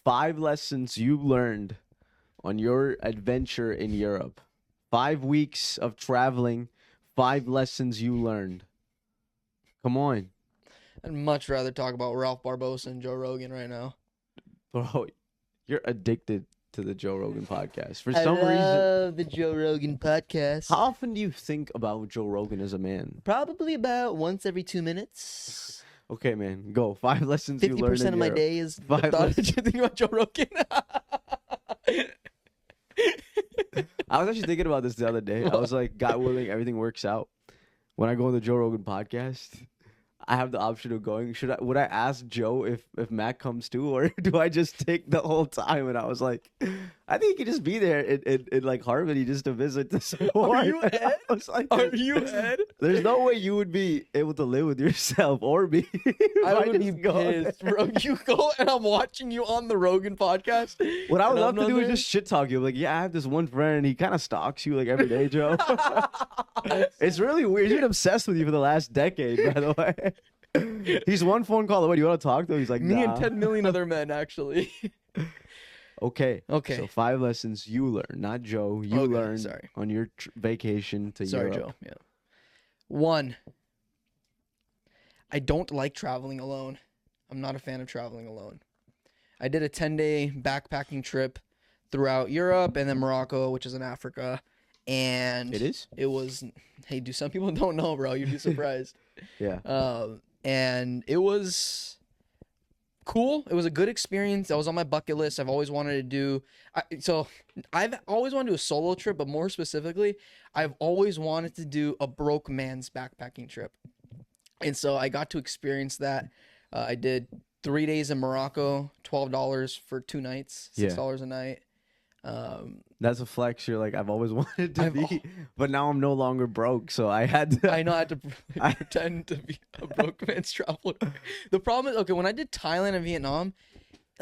5 lessons you learned on your adventure in Europe. 5 weeks of traveling, 5 lessons you learned. Come on. I'd much rather talk about Ralph Barbosa and Joe Rogan right now. Bro, you're addicted to the Joe Rogan podcast. For I some reason. love the Joe Rogan podcast. How often do you think about Joe Rogan as a man? Probably about once every 2 minutes. Okay, man, go. 5 lessons you learned 50% in of my Europe. day is 5 the thought of lessons. thinking about Joe Rogan. I was actually thinking about this the other day. I was like, God willing, everything works out. When I go on the Joe Rogan podcast, I have the option of going. Would I ask Joe if Matt comes too, or do I just take the whole time? And I was like, I think he could just be there in like Harmony just to visit the support. Are you Ed? I was like, Are you Ed? There's no way you would be able to live with yourself or me. I if would be just go there. pissed, bro. You go and I'm watching you on the Rogan podcast. What I would and love I'm to not do is there. just shit talk you. Like, yeah, I have this one friend, and he kind of stalks you like every day, Joe. It's really weird. He's been obsessed with you for the last decade, by the way. He's one phone call away. Do you want to talk to him? He's like, Me nah. and 10 million other men, actually. Okay. Okay. So 5 lessons you learned, not Joe. You Okay, learned sorry. on your vacation to Sorry, Europe. Joe. Yeah. 1, I don't like traveling alone. I'm not a fan of traveling alone. I did a 10-day backpacking trip throughout Europe and then Morocco, which is in Africa. And It is? it was, hey, do some people don't know, bro? You'd be surprised. Yeah. And it was cool. It was a good experience. That was on my bucket list. I've always wanted to do. I've always wanted to do a solo trip, but more specifically, I've always wanted to do a broke man's backpacking trip. And so I got to experience that. I did 3 days in Morocco, $12 for 2 nights, $6 a night. That's a flex. You're like, I've always wanted to I've be, but now I'm no longer broke, so I had to. I know I had to pretend to be a broke man's traveler. The problem is, okay, when I did Thailand and Vietnam,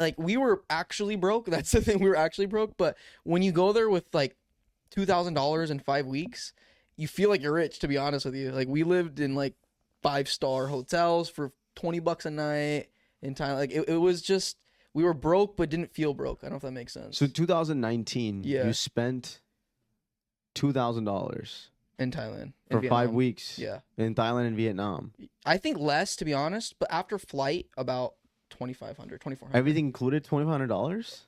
like we were actually broke. That's the thing, we were actually broke. But when you go there with like $2,000 in 5 weeks, you feel like you're rich. To be honest with you, like we lived in like 5-star hotels for $20 a night in Thailand. Like it was just. We were broke, but didn't feel broke. I don't know if that makes sense. So 2019, Yeah. you spent $2,000 in Thailand. for in 5 Vietnam. weeks Yeah. in Thailand and Vietnam. I think less, to be honest, but after flight, about $2,500, $2,400. Everything included $2,500?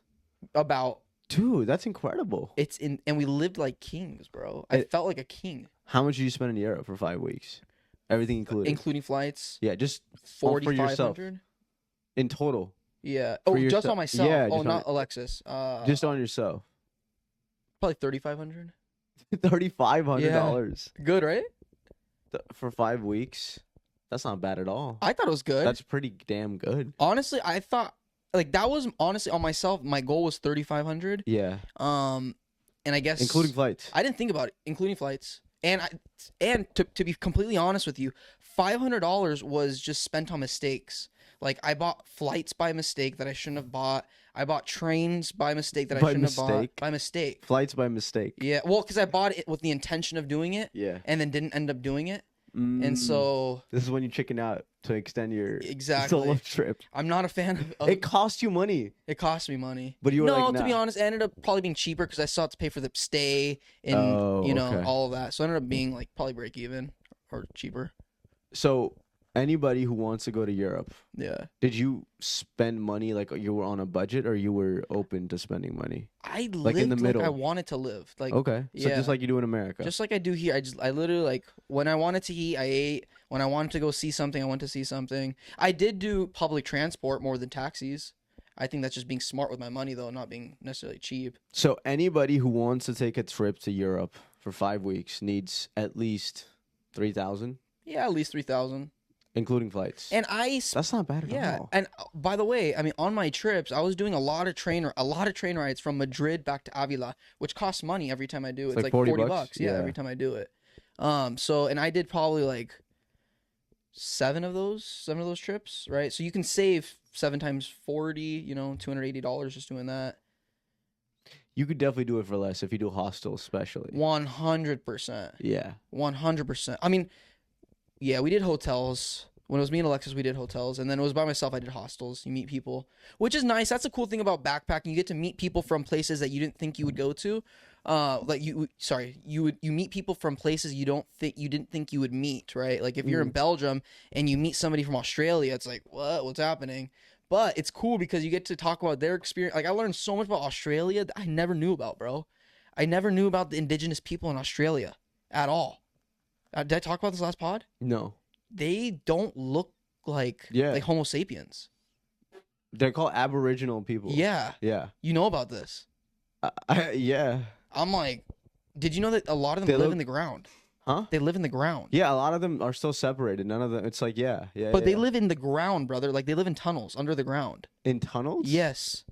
About Dude, that's incredible. it's in, and we lived like kings, bro. I It- felt like a king, How much did you spend in Europe for 5 weeks? Everything included. including flights. Yeah, just all for yourself. 4,500. in total. Yeah. For Oh, just yourself. on myself. Yeah, Oh, just not on- Alexis. Just on yourself. probably 3,500. $3,500 Good, right? for 5 weeks. That's not bad at all. I thought it was good. That's pretty damn good. Honestly, I thought like that was honestly on myself. My goal was 3,500. Yeah, And I guess including flights. I didn't think about it, including flights. And to be completely honest with you, $500 was just spent on mistakes. Like I bought flights by mistake that I shouldn't have bought. I bought trains by mistake that I By shouldn't have mistake? bought. By mistake. Flights by mistake. Yeah. Well, because I bought it with the intention of doing it Yeah. and then didn't end up doing it. Mm. And so This is when you chicken out to extend your Exactly. solo trip. I'm not a fan of It cost you money, it cost me money. but you were No, like, to be nah. honest, it ended up probably being cheaper because I still had to pay for the stay and Oh, you know okay. all of that. So it ended up being like probably break even or cheaper. So anybody who wants to go to Europe, Yeah. did you spend money like you were on a budget, or you were open to spending money? I Like in the lived middle. like I wanted to live. Like Okay, so yeah. just like you do in America. just like I do here. I literally like when I wanted to eat, I ate. When I wanted to go see something, I went to see something. I did do public transport more than taxis. I think that's just being smart with my money though, not being necessarily cheap. So anybody who wants to take a trip to Europe for 5 weeks needs at least 3,000, Yeah, at least 3,000. including flights. And That's not bad at yeah, all. and by the way, I mean on my trips, I was doing a lot of train rides from Madrid back to Avila, which costs money every time I do it. It's It's like like 40 $40. bucks? Yeah, Yeah. every time I do it. So and I did probably like seven of those trips, right? So you can save 7 times 40, you know, $280 just doing that. You could definitely do it for less if you do hostels, especially. 100%. Yeah. 100%. I mean, yeah, we did hotels. When it was me and Alexis, we did hotels, and then it was by myself. I did hostels. You meet people, which is nice. That's a cool thing about backpacking. You get to meet people from places that you didn't think you would go to. You meet people from places you didn't think you would meet, right? Like if you're in Belgium and you meet somebody from Australia, it's like, what's happening? But it's cool because you get to talk about their experience. Like I learned so much about Australia that I never knew about, bro. I never knew about the indigenous people in Australia at all. Did I talk about this last pod? No. They don't look like Homo sapiens. They're called Aboriginal people. Yeah. Yeah. You know about this? Yeah. I'm like, did you know that a lot of them live in the ground? Huh? They live in the ground. Yeah, a lot of them are still separated. None of them. It's like But they live in the ground, brother. Like they live in tunnels under the ground. In tunnels? Yes.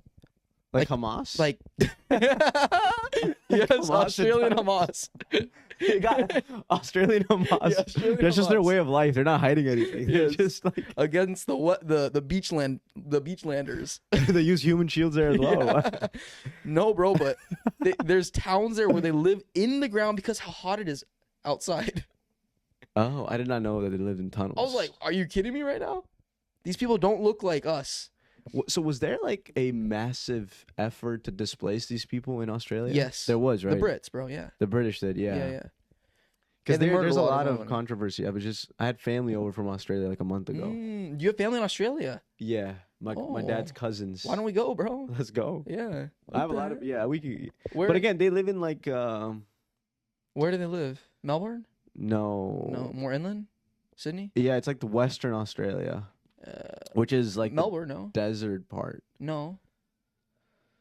Like Hamas? Like yes, Hamas Australian Hamas. They got Australian Hamas. Yeah, Australian That's just their Hamas. way of life. They're not hiding anything. They're Yes. just like Against the beachlanders. they use human shields there as well. Yeah. No, bro, but there's towns there where they live in the ground because how hot it is outside. Oh, I did not know that they lived in tunnels. I was like, are you kidding me right now? These people don't look like us. So was there like a massive effort to displace these people in Australia? Yes. There was, right? The Brits, bro, yeah. The British did, Yeah, yeah. yeah. Because they murdered there's a a lot lot of of women. controversy. I had family over from Australia like a month ago. You have family in Australia? Yeah, my Oh. dad's cousins. Why don't we go, bro? Let's go. Yeah. I have a lot of we could. Where, But again, they live in like where do they live? Melbourne? no, No, more inland? Sydney? yeah, it's like the Western Australia, which is like the Melbourne, no. desert part. No.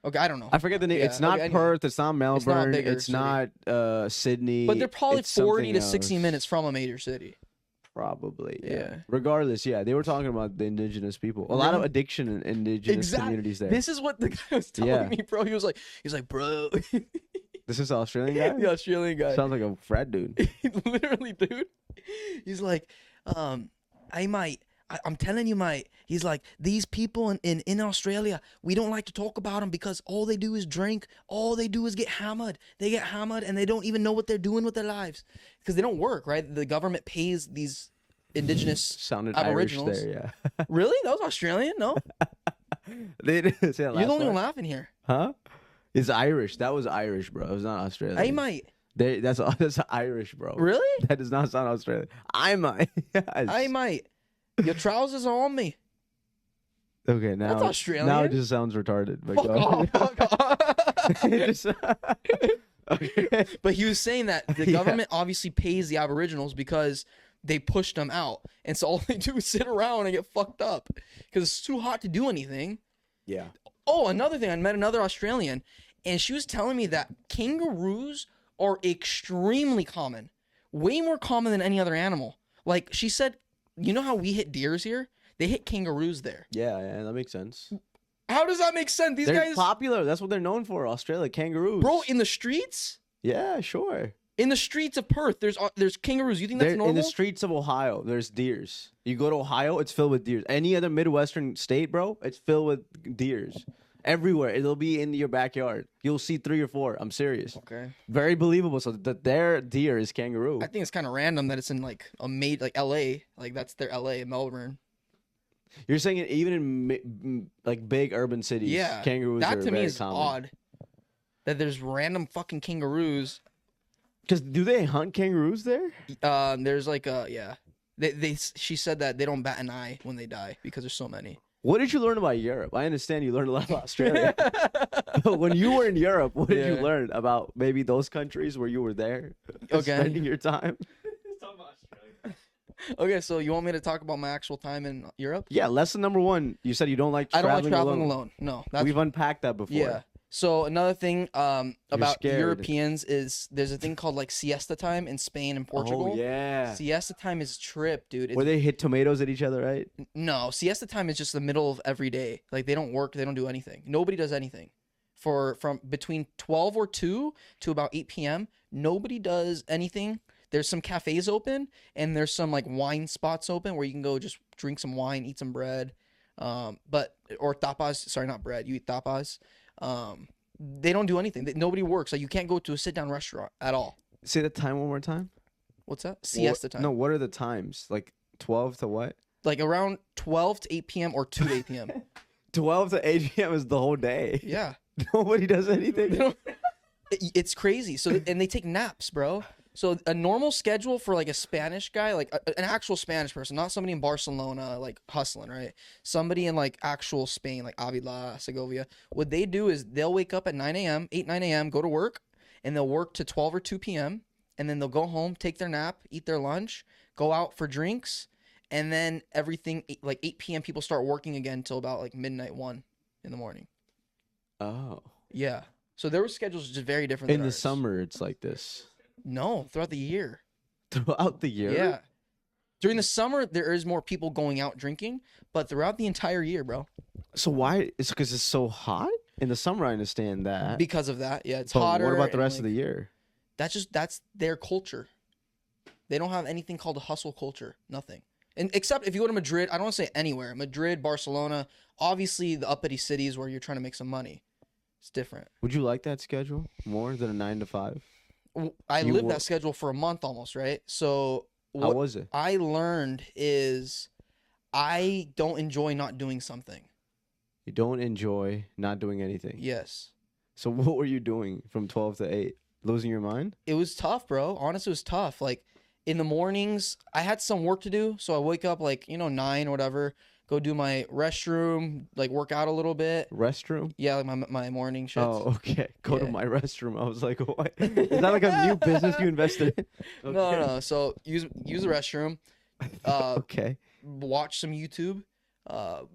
Okay, I don't know. I forget the name. Yeah, It's not okay, anyway. Perth. It's not Melbourne. bigger It's city. not Sydney. But they're probably it's 40 to something 60 else. minutes from a major city. Probably. Yeah. Yeah. Regardless, yeah, they were talking about the indigenous people. A lot of Really? addiction in indigenous communities there. This is what the guy was telling Yeah. me, bro. He's like, bro. This is the Australian guy. The Australian guy. Sounds like a frat dude. Literally, dude. He's like, I'm telling you, mate. He's like, these people in Australia, we don't like to talk about them because all they do is drink. All they do is get hammered. They get hammered and they don't even know what they're doing with their lives because they don't work, right? The government pays these indigenous Sounded Aboriginals. Irish there, yeah. Really? That was Australian? No? They didn't say that You're the last only one part. laughing here. Huh? It's Irish. That was Irish, bro. It was not Australian. Hey, mate. That's Irish, bro. Really? That does not sound Australian. I might. Yes. Hey, mate. Your trousers are on me. Okay, now That's Australian. Now it just sounds retarded. But Fuck go off. ahead. Fuck off. It just- okay. But he was saying that the Yeah. government obviously pays the Aboriginals because they pushed them out. And so all they do is sit around and get fucked up because it's too hot to do anything. Yeah. Oh, another thing. I met another Australian and she was telling me that kangaroos are extremely common, way more common than any other animal. Like she said, you know how we hit deers here? They hit kangaroos there. Yeah, that makes sense. How does that make sense? These They're guys, popular. That's what they're known for. Australia, kangaroos. bro, in the streets? Yeah, sure. In the streets of Perth, there's kangaroos. You think that's They're normal? in the streets of Ohio. There's deers. You go to Ohio, it's filled with deers. Any other Midwestern state, bro, it's filled with deers. Everywhere. It'll be in your backyard. You'll see 3 or 4. I'm serious. Okay. Very believable. So their deer is kangaroo. I think it's kind of random that it's in like like LA, like that's their LA, Melbourne. You're saying it even in like big urban cities. Yeah, kangaroos that are to me very is common. odd. That there's random fucking kangaroos. Because do they hunt kangaroos there? There's like yeah, she said that they don't bat an eye when they die because there's so many. What did you learn about Europe? I understand you learned a lot about Australia. But when you were in Europe, what did you Yeah. learn about maybe those countries where you were there? Okay. Spending your time? Okay, so you want me to talk about my actual time in Europe? Yeah, lesson number 1. You said you don't like I don't traveling like traveling alone. No, that's We've unpacked that before. yeah. So another thing about scared. Europeans is there's a thing called like siesta time in Spain and Portugal. Oh, yeah. Siesta time is trip, dude. It's Where they hit tomatoes at each other, right? No, siesta time is just the middle of every day. Like they don't work, they don't do anything. Nobody does anything. From between 12 or 2 to about 8 p.m., nobody does anything. There's some cafes open and there's some like wine spots open where you can go just drink some wine, eat some bread. Or tapas, sorry, not bread. You eat tapas. They don't do anything. Nobody works. Like you can't go to a sit-down restaurant at all. Say the time one more time. What's that? Siesta time. No, what are the times? Like 12 to what? like around 12 to 8 p.m. or 2 to 8 p.m. 12 to 8 p.m. is the whole day. Yeah. Nobody does They anything. don't- It's crazy. So and they take naps, bro. So a normal schedule for like a Spanish guy, like an actual Spanish person, not somebody in Barcelona like hustling, right? Somebody in like actual Spain, like Avila, Segovia. What they do is they'll wake up at 9 a.m., 9 a.m., go to work, and they'll work to 12 or 2 p.m. And then they'll go home, take their nap, eat their lunch, go out for drinks, and then everything like 8 p.m. people start working again till about like midnight, 1 in the morning. Oh. Yeah. So their schedules just very different In than the ours. summer, it's like this. No, throughout the year. Throughout the year? Yeah. During the summer, there is more people going out drinking, but throughout the entire year, bro. So why? It's because it's so hot? In the summer, I understand that. Because of that, yeah, it's But hotter. what about the and, rest of like, the year? That's their culture. They don't have anything called a hustle culture. Nothing. And except if you go to Madrid, I don't want to say anywhere. Madrid, Barcelona, obviously the uppity cities where you're trying to make some money. It's different. Would you like that schedule more than a 9 to 5? I You lived wo- that schedule for a month almost, right? So How what was it? I learned is I don't enjoy not doing something. You don't enjoy not doing anything. Yes. So what were you doing from 12 to 8? Losing your mind? It was tough, bro. Honestly, it was tough. Like in the mornings, I had some work to do, so I wake up like 9 or whatever, go do my restroom, like work out a little bit. Restroom? Yeah, like my morning shit. Oh, okay. Go to Yeah. my restroom. I was like, what? Is that like a new business you invested in? No. So use the restroom, Okay. watch some YouTube,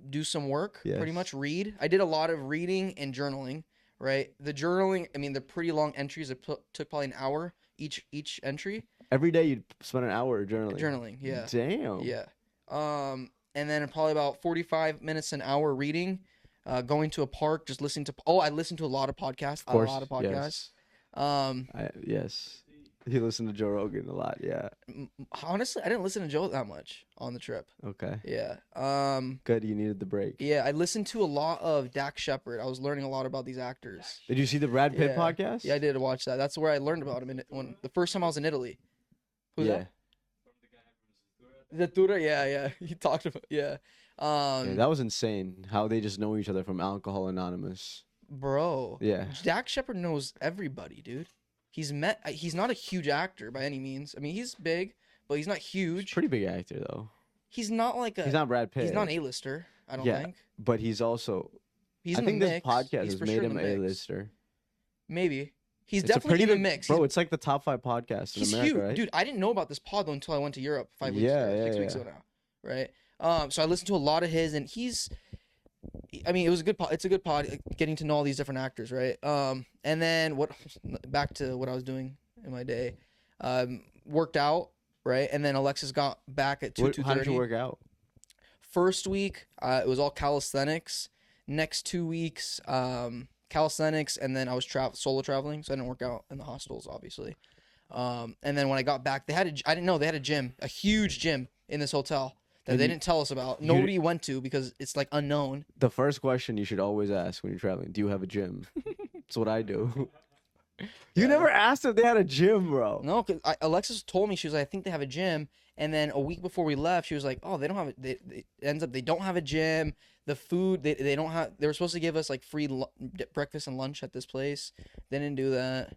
do some work. Pretty Yes. much read. I did a lot of reading and journaling. Right, the journaling. I mean, they're pretty long entries. It took probably an hour each entry. Every day you'd spend an hour journaling. Journaling, yeah. Damn. Yeah. And then probably about 45 minutes, an hour reading, going to a park, just listening to. Oh, I listened to a lot of podcasts. Of course. A lot of podcasts. Yes. Yes. You listen to Joe Rogan a lot. Yeah. Honestly, I didn't listen to Joe that much on the trip. Okay. Yeah. Good. You needed the break. Yeah, I listened to a lot of Dak Shepard. I was learning a lot about these actors. Did you see the Brad Pitt Yeah. podcast? Yeah, I did watch that. That's where I learned about him when the first time I was in Italy. Who's Yeah. that? Zatura, yeah. He talked about Yeah, that was insane. How they just know each other from Alcohol Anonymous. bro. Yeah. Dak Shepard knows everybody, dude. He's not a huge actor by any means. I mean, he's big, but he's not huge. Pretty big actor though. He's not like a. He's not Brad Pitt. He's not an A-lister. I don't Yeah. think. But he's also. He's I in think the this mix. podcast He's has for made sure him in the a mix. lister. Maybe. He's It's a definitely pretty in the big- mix. Bro, it's like the top 5 podcasts in He's America, huge, right? dude. I didn't know about this pod though until I went to Europe 5 weeks Yeah, ago, yeah, 6 weeks yeah. ago now, right? So I listened to a lot of his, and I mean, it was a good pod. It's a good pod, getting to know all these different actors, right? And then back to what I was doing in my day, worked out, right? And then Alexis got back at 2:30. How did you work out? First week, it was all calisthenics. Next 2 weeks, calisthenics, and then I was solo traveling, so I didn't work out in the hostels, obviously. And then when I got back, I didn't know they had a gym, a huge gym in this hotel that And they you- didn't tell us about. Nobody went to because it's like unknown. The first question you should always ask when you're traveling: do you have a gym? That's what I do. You Yeah. never asked if they had a gym, bro. No, because Alexis told me, she was like, I think they have a gym. And then a week before we left, she was like, oh, they don't have it. It ends up they don't have a gym. The food they don't have. They were supposed to give us like free breakfast and lunch at this place. They didn't do that.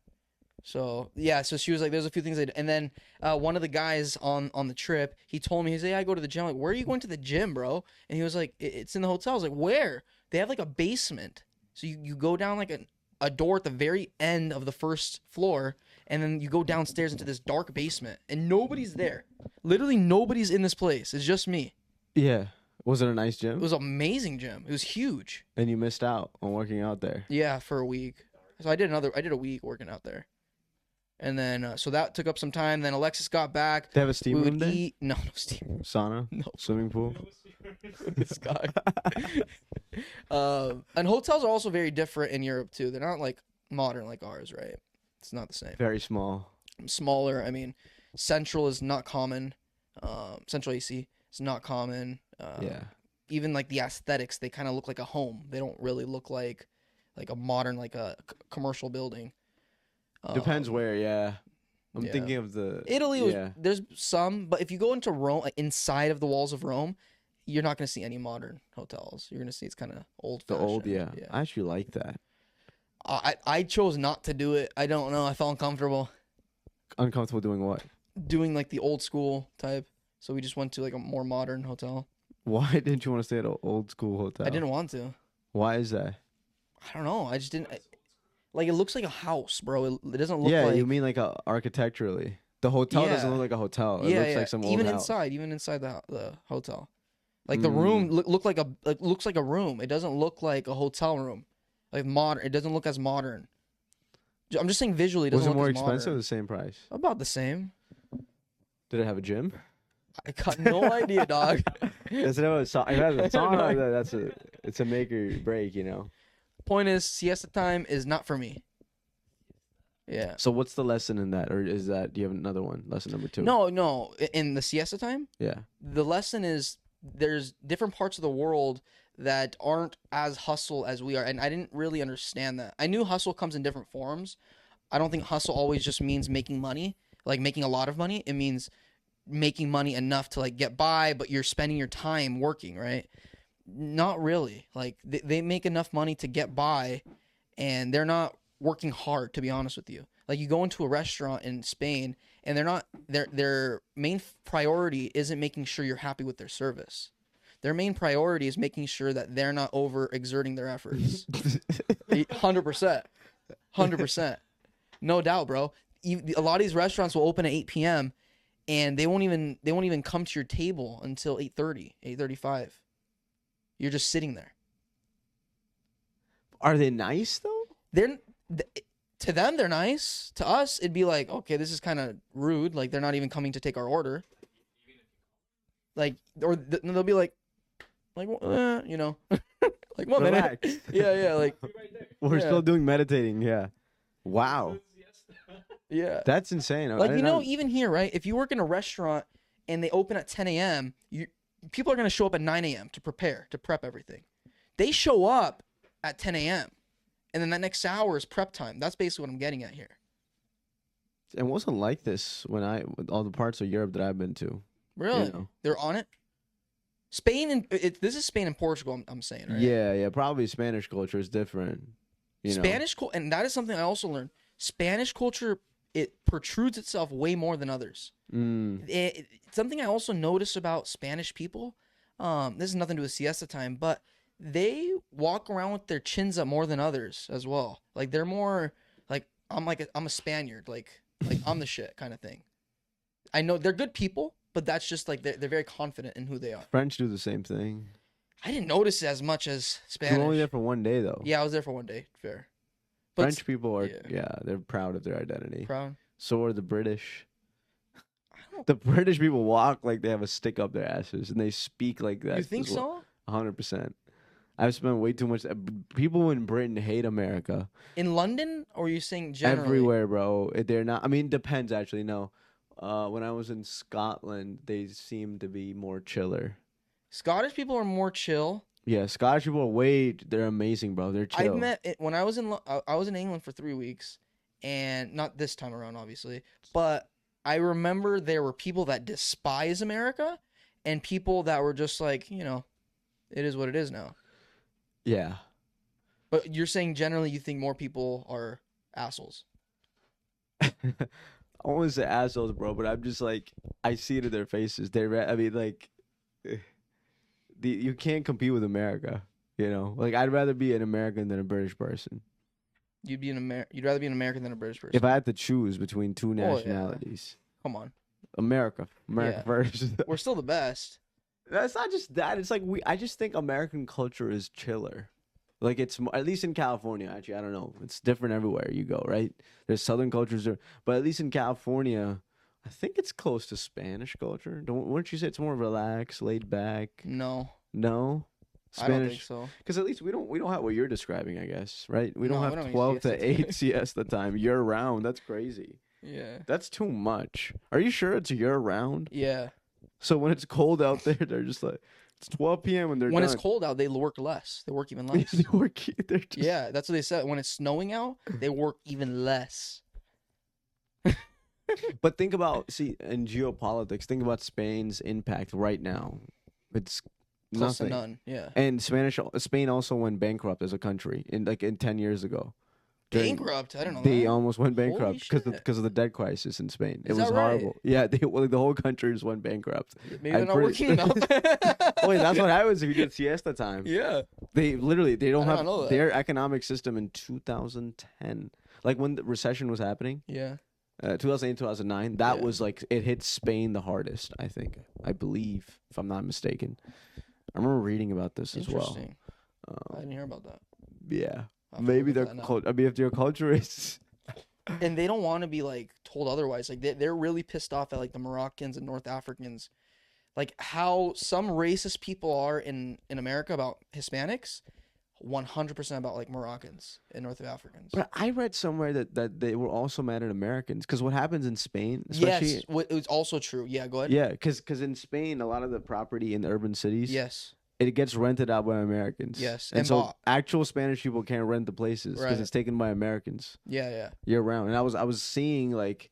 So yeah, so she was like, there's a few things. And then one of the guys on the trip, he told me, he's like, yeah, I go to the gym. I'm like, where are you going to the gym, bro? And he was like, it's in the hotel. I was like, where? They have like a basement. So you go down like a door at the very end of the first floor, and then you go downstairs into this dark basement, and nobody's there. Literally nobody's in this place. It's just me. Yeah. Was it a nice gym? It was an amazing gym. It was huge. And you missed out on working out there. Yeah, for a week. So I did a week working out there. And then so that took up some time. Then Alexis got back. They have a steam We room would there? eat. No steam. Sauna? No. Swimming pool? This guy. And hotels are also very different in Europe too. They're not like modern like ours, right? It's not the same. Very small. Smaller. I mean, Central is not common. Central AC is not common. Yeah. Even like the aesthetics, they kind of look like a home. They don't really look like a modern like a commercial building. Depends Um, where, yeah. I'm yeah. thinking of the Italy was yeah. there's some, but if you go into Rome, like inside of the walls of Rome, you're not gonna see any modern hotels. You're gonna see it's kind of old. The old, yeah. I actually like that. I chose not to do it. I don't know. I felt uncomfortable Uncomfortable doing what? doing like the old school type. So we just went to like a more modern hotel. Why didn't you want to stay at an old school hotel? I didn't want to. Why is that? I don't know. I just didn't. Like it looks like a house, bro. It doesn't look Yeah, like. you mean like architecturally? The hotel doesn't Yeah. look like a hotel. It Yeah, looks yeah. like some old even house. inside the hotel, like the room looks like a room. It doesn't look like a hotel room, like modern. It doesn't look as modern. I'm just saying visually. It Was doesn't it more look as expensive or modern. the same price? About the same. Did it have a gym? I got no idea, dog. That's what it has a sauna. It's a make or break, you know. Point is, siesta time is not for me. Yeah. So what's the lesson in that, or is that? Do you have another one? Lesson number 2. No. In the siesta time, Yeah. the lesson is there's different parts of the world that aren't as hustle as we are, and I didn't really understand that. I knew hustle comes in different forms. I don't think hustle always just means making money, like making a lot of money. It means making money enough to like get by, but you're spending your time working, right? Not really. Like they make enough money to get by, and they're not working hard, to be honest with you. Like you go into a restaurant in Spain and their main priority isn't making sure you're happy with their service. Their main priority is making sure that they're not overexerting their efforts. 100%. 100%. No doubt, bro. A lot of these restaurants will open at 8 p.m. and they won't even come to your table until 8:30, 8:35. You're just sitting there. Are they nice though? To them they're nice. To us it'd be like, okay, this is kind of rude. Like they're not even coming to take our order. Like they'll be like, you know, like 1 minute. Relax. Yeah, like We're Yeah. still doing meditating. Yeah. Wow. yeah. That's insane. Like even here, right? If you work in a restaurant and they open at 10 a.m., people are gonna show up at 9 a.m. to prep everything. They show up at 10 a.m. and then that next hour is prep time. That's basically what I'm getting at here. It wasn't like this with all the parts of Europe that I've been to. Really? You know. They're on it. Spain and this is Spain and Portugal. I'm saying, right? Yeah. Probably Spanish culture is different. You know. Spanish culture, and that is something I also learned. Spanish culture, it protrudes itself way more than others. Something I also notice about Spanish people, this has nothing to do with siesta time, but they walk around with their chins up more than others as well. Like they're more like I'm a Spaniard, like I'm the shit kind of thing. I know they're good people, but that's just like they're very confident in who they are. French do the same thing. I didn't notice it as much as Spanish. You were only there for one day though. Yeah, I was there for one day. Fair. But French people are yeah. they're proud of their identity. proud. So are the British. I don't. The British people walk like they have a stick up their asses, and they speak like that. You think as well. so? 100%. I've spent way too much. People in Britain hate America. In London, or are you saying generally? Everywhere, bro. They're not. I mean, depends actually. No, when I was in Scotland, they seem to be more chiller. Scottish people are more chill. Yeah, Scottish people are they're amazing, bro. They're chill. I've met when I was in England for 3 weeks, and not this time around, obviously, but I remember there were people that despise America, and people that were just like, you know, it is what it is now. Yeah. But you're saying generally you think more people are assholes. I won't say assholes, bro, but I'm just like, I see it in their faces. I mean, like, you can't compete with America, you know? Like, I'd rather be an American than a British person. You'd rather be an American than a British person. If I had to choose between two yeah. nationalities. Come on. America Yeah. first. We're still the best. That's not just that. It's like I just think American culture is chiller. Like it's more, at least in California. Actually, I don't know. It's different everywhere you go, right? There's Southern cultures, but at least in California, I think it's close to Spanish culture. Wouldn't you say it's more relaxed, laid back? No. No, I don't think so. Because at least we don't have what you're describing, I guess, right? We don't No, have we don't 12 siesta to 8 siesta time year round. That's crazy. Yeah. That's too much. Are you sure it's year round? Yeah. So when it's cold out there, they're just like, it's 12 p.m. and they're When done. it's cold out, they work less. They work even less. They're just, Yeah, that's what they said. When it's snowing out, they work even less. But think about, in geopolitics, think about Spain's impact right now. It's close to Nothing. none. Yeah. And Spain also went bankrupt as a country in 10 years ago. During- Bankrupt. I don't know. They that. almost went Holy bankrupt shit. because of the debt crisis in Spain. It Is was that right? horrible. Yeah, the whole country just went bankrupt. Maybe I'm they're not pretty- working enough. Wait, that's what happens if you did siesta time. Yeah. They literally they don't I have don't know that. their economic system in 2010. Like when the recession was happening, Yeah. 2008, 2009, that Yeah. was like it hit Spain the hardest, I believe, if I'm not mistaken. I remember reading about this as well. Interesting. I didn't hear about that. Yeah. I'll have to Maybe look their at that now. I mean, if their culture is And they don't want to be like told otherwise. Like they're really pissed off at like the Moroccans and North Africans, like how some racist people are in America about Hispanics, 100% about like Moroccans and North Africans. But I read somewhere that they were also mad at Americans because what happens in Spain, especially Yes, it's also true. Yeah, go ahead. yeah, because in Spain a lot of the property in the urban cities, Yes. it gets rented out by Americans. Yes, and and so bought. actual Spanish people can't rent the places because Right. it's taken by Americans Yeah, yeah. year round. And I was seeing like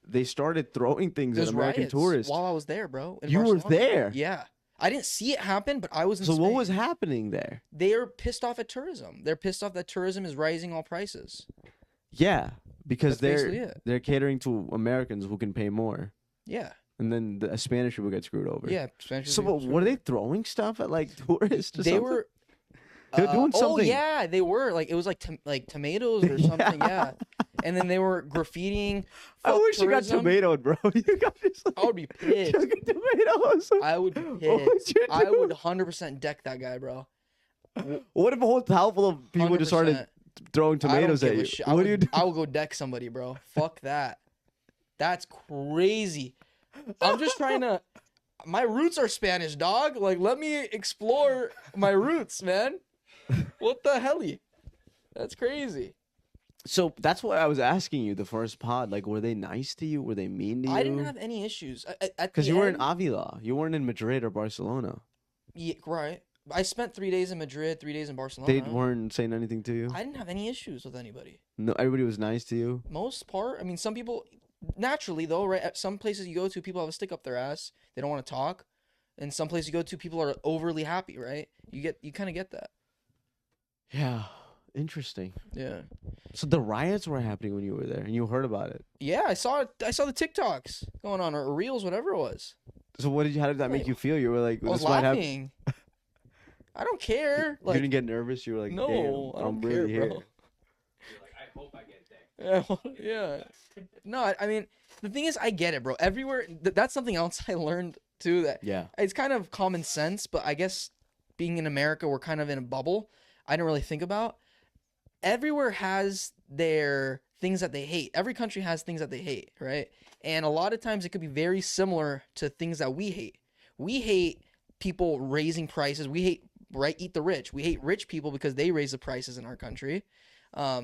they started throwing things There's at American riots tourists. while I was there, bro. in You were Barcelona. there? Yeah. I didn't see it happen, but I was in So what Spain. was happening there? They're pissed off at tourism. They're pissed off that tourism is raising all prices. Yeah, because That's basically it. they're catering to Americans who can pay more, Yeah. and then the Spanish people get screwed over. Yeah. Spanish So people- what are they throwing stuff at like tourists? Or They something? were. They were doing Oh something. yeah, they were like it was like tomatoes or something. Yeah. And then they were graffitiing. I fuck wish tourism. you got tomatoed, bro. You got just like, I would be pissed. chugging tomatoes. I would be What would pissed. you I do? would 100% deck that guy, bro. What if a whole town full of people just started 100%. throwing tomatoes I at don't you? give a shit. What do you do? I would go deck somebody, bro. Fuck that. That's crazy. I'm just trying to. My roots are Spanish, dog. Like, let me explore my roots, man. What the helly? That's crazy. So that's what I was asking you the first pod. Like, were they nice to you? Were they mean to you? I didn't have any issues. Because you were in Avila. You weren't in Madrid or Barcelona. Yeah, right. I spent 3 days in Madrid, 3 days in Barcelona. They weren't saying anything to you. I didn't have any issues with anybody. No, everybody was nice to you. Most part, I mean, some people, naturally though, right? At some places you go to, people have a stick up their ass. They don't want to talk. And some places you go to, people are overly happy, right? You kind of get that. Yeah, interesting. Yeah. So the riots were happening when you were there, and you heard about it. Yeah, I saw it. I saw the TikToks going on or reels, whatever it was. So what did you? How did that make Wait, you feel? You were like, I was "This might happen." laughing. I don't care. You Like, didn't get nervous. You were like, no, "Damn, I don't I'm care, really here." bro. Yeah, well, yeah. No, I mean, the thing is, I get it, bro. Everywhere, that's something else I learned too. That Yeah. it's kind of common sense, but I guess being in America, we're kind of in a bubble. I don't really think about. Everywhere has their things that they hate. Every country has things that they hate, right? And a lot of times it could be very similar to things that we hate. We hate people raising prices. We hate eat the rich. We hate rich people because they raise the prices in our country.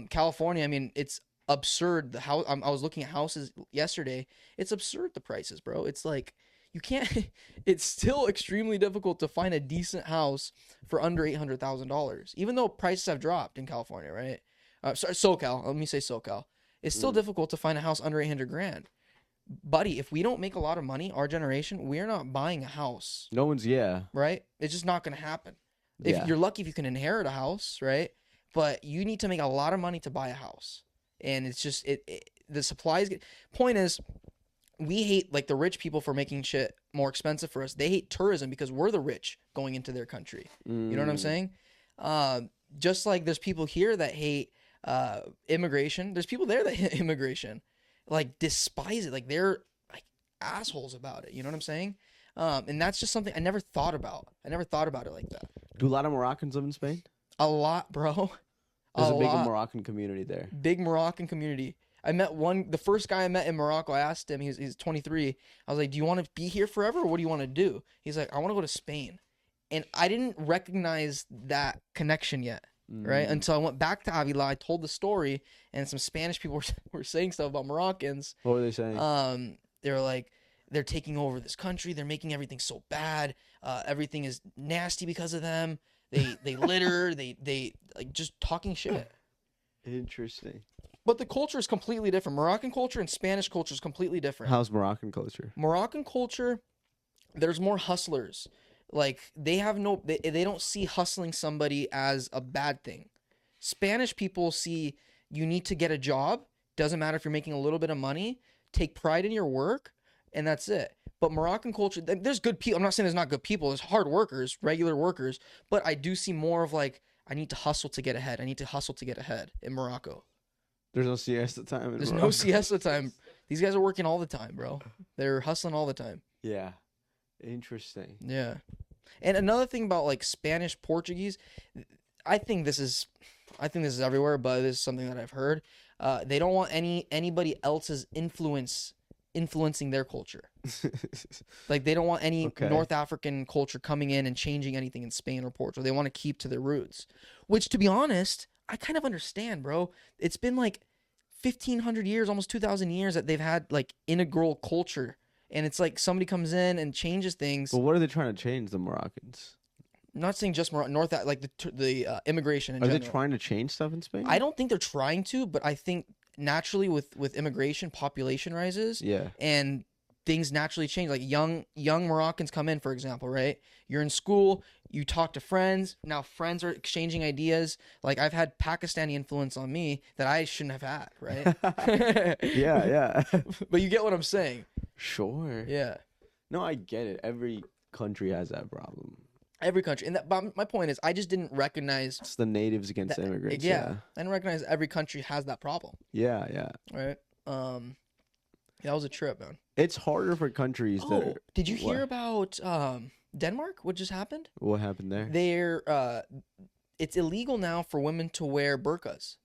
California, I mean, it's absurd. The house I was looking at houses yesterday. It's absurd the prices, bro. It's like you can't. It's still extremely difficult to find a decent house for under $800,000, even though prices have dropped in California, right? Sorry, SoCal. Let me say SoCal. It's still difficult to find a house under 800 grand, buddy. If we don't make a lot of money, our generation, we're not buying a house, No one's. Yeah. right? It's just not gonna happen. If Yeah. you're lucky, if you can inherit a house, right? But you need to make a lot of money to buy a house, and it's just the supplies. Point is, we hate like the rich people for making shit more expensive for us. They hate tourism because we're the rich going into their country. You know what I'm saying? Just like there's people here that hate immigration. There's people there that hate immigration, like despise it. Like they're like assholes about it. You know what I'm saying? And that's just something I never thought about. I never thought about it like that. Do a lot of Moroccans live in Spain? A lot, bro. There's a big lot. Moroccan community there. Big Moroccan community. I met the first guy I met in Morocco. I asked him, he's 23. I was like, do you want to be here forever or what do you want to do? He's like, I want to go to Spain. And I didn't recognize that connection yet, right? Until I went back to Avila. I told the story and some Spanish people were saying stuff about Moroccans. What were they saying? They were like, they're taking over this country. They're making everything so bad. Everything is nasty because of them. They litter. They like just talking shit. Interesting. But the culture is completely different. Moroccan culture and Spanish culture is completely different. How's Moroccan culture? Moroccan culture, there's more hustlers. like they have no they don't see hustling somebody as a bad thing. Spanish people see you need to get a job, doesn't matter if you're making a little bit of money, take pride in your work, and that's it. But Moroccan culture, there's good people. I'm not saying there's not good people. There's hard workers, regular workers, but I do see more of like I need to hustle to get ahead. I need to hustle to get ahead in Morocco. There's no siesta time. There's no siesta time. These guys are working all the time, bro. They're hustling all the time. Yeah, interesting. Yeah. And another thing about like Spanish, Portuguese, I think this is everywhere, but this is something that I've heard. They don't want anybody else's influencing their culture. Like they don't want any North African culture coming in and changing anything in Spain or Portugal. They want to keep to their roots, which to be honest, I kind of understand, bro. It's been like 1,500 years, almost 2,000 years that they've had like integral culture. And it's like somebody comes in and changes things. Well, what are they trying to change, the Moroccans? I'm not saying just North, like the immigration in general. Are they trying to change stuff in Spain? I don't think they're trying to, but I think naturally with immigration, population rises. Yeah. And things naturally change. Like young Moroccans come in, for example, right? You're in school, you talk to friends. Now friends are exchanging ideas. Like I've had Pakistani influence on me that I shouldn't have had, right? Yeah. But you get what I'm saying. Sure. Yeah. No, I get it. Every country has that problem. Every country. And but my point is, I just didn't recognize. It's the natives against immigrants. Yeah. I didn't recognize every country has that problem. Yeah. Right. That was a trip, man. It's harder for countries that. Did you hear about Denmark? What just happened? What happened there? It's illegal now for women to wear burqas.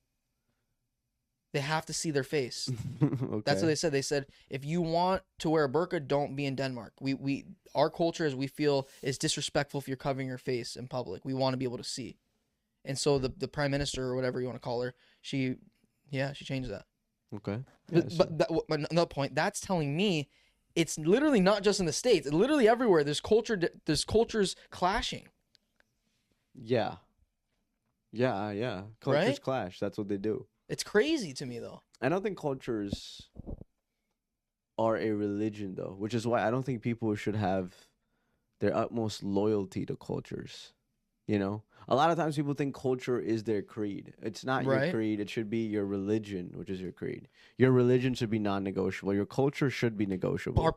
They have to see their face. Okay. That's what they said. They said if you want to wear a burqa, don't be in Denmark. Our culture, as we feel, is disrespectful if you're covering your face in public. We want to be able to see. And so the prime minister or whatever you want to call her, she changed that. Okay. But another point, that's telling me it's literally not just in the States. It's literally everywhere. There's cultures clashing. Yeah. Cultures right? clash. That's what they do. It's crazy to me, though. I don't think cultures are a religion, though, which is why I don't think people should have their utmost loyalty to cultures. You know, a lot of times people think culture is their creed. It's not your creed. It should be your religion, which is your creed. Your religion should be non-negotiable. Your culture should be negotiable. Are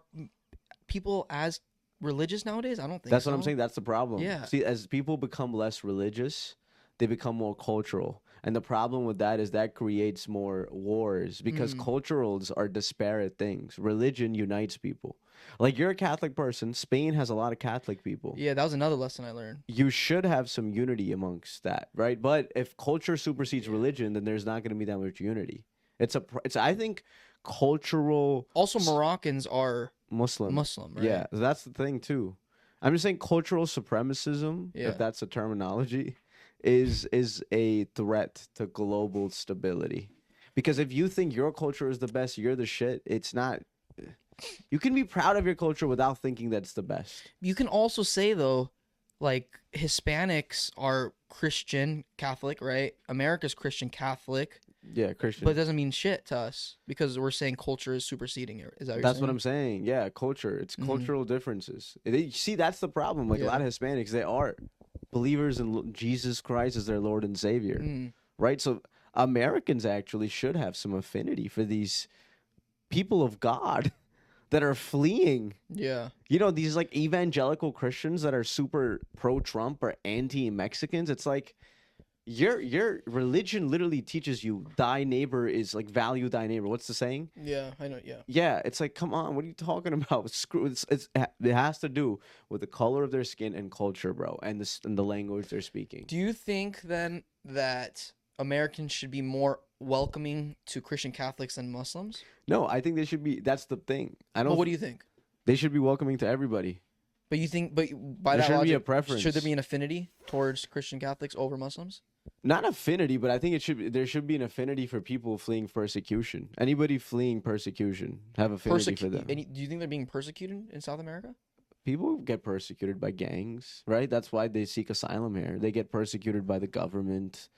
people as religious nowadays? I don't think that's what I'm saying. That's the problem. Yeah. See, as people become less religious, they become more cultural. And the problem with that is that creates more wars because culturals are disparate things. Religion unites people. Like you're a Catholic person. Spain has a lot of Catholic people. Yeah, that was another lesson I learned. You should have some unity amongst that, right? But if culture supersedes religion, then there's not going to be that much unity. It's I think cultural. Also, Moroccans are Muslim, right? Yeah, that's the thing too. I'm just saying cultural supremacism, if that's a terminology, is a threat to global stability. Because if you think your culture is the best, you're the shit. It's not. You can be proud of your culture without thinking that's the best. You can also say though, like Hispanics are Christian Catholic, right? America's Christian Catholic. Yeah, Christian. But it doesn't mean shit to us because we're saying culture is superseding it. Is that what That's what I'm saying. Yeah, culture. It's cultural differences. See, that's the problem. Like a lot of Hispanics, they are believers in Jesus Christ as their Lord and Savior, right? So Americans actually should have some affinity for these people of God that are fleeing. Yeah. You know, these like evangelical Christians that are super pro-Trump or anti-Mexicans. It's like your religion literally teaches you thy neighbor is like value thy neighbor. What's the saying? Yeah, I know. Yeah. Yeah, it's like, come on, what are you talking about? Screw it has to do with the color of their skin and culture, bro, and the language they're speaking. Do you think then that Americans should be more welcoming to Christian Catholics than Muslims? No, I think they should be. That's the thing. I don't. Well, what do you think? They should be welcoming to everybody. But you think, by there that should logic, be a preference. Should there be an affinity towards Christian Catholics over Muslims? Not affinity, but I think there should be an affinity for people fleeing persecution. Anybody fleeing persecution have affinity for them. Do you think they're being persecuted in South America? People get persecuted by gangs, right? That's why they seek asylum here. They get persecuted by the government.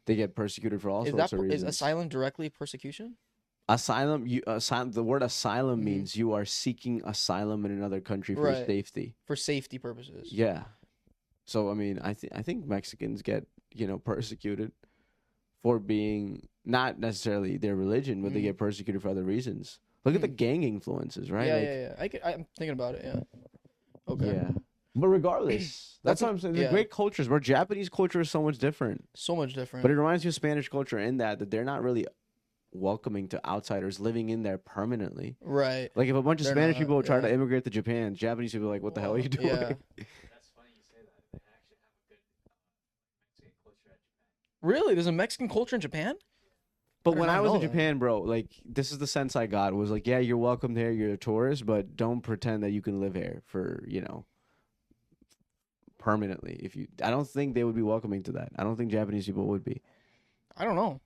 They get persecuted for all sorts of reasons. Is asylum directly persecution? Asylum. The word asylum means you are seeking asylum in another country for Right. safety. For safety purposes. Yeah. So I mean, I think Mexicans get persecuted for being not necessarily their religion, but they get persecuted for other reasons. Look at the gang influences, right? Yeah. I'm thinking about it. Yeah. Okay. Yeah. But regardless, that's what I'm saying. They're yeah. great cultures, but Japanese culture is so much different. So much different. But it reminds me of Spanish culture in that they're not really welcoming to outsiders living in there permanently. Right. Like if a bunch of They're Spanish not, people try yeah. to immigrate to Japan, Japanese people are like, "What the hell are you doing?" Yeah. That's funny you say that. They actually have a good Mexican culture at Japan. Really? There's a Mexican culture in Japan? But did when not I was know in that. Japan, bro, like this is the sense I got was like, yeah, you're welcome here, you're a tourist, but don't pretend that you can live here for, permanently. I don't think they would be welcoming to that. I don't think Japanese people would be. I don't know.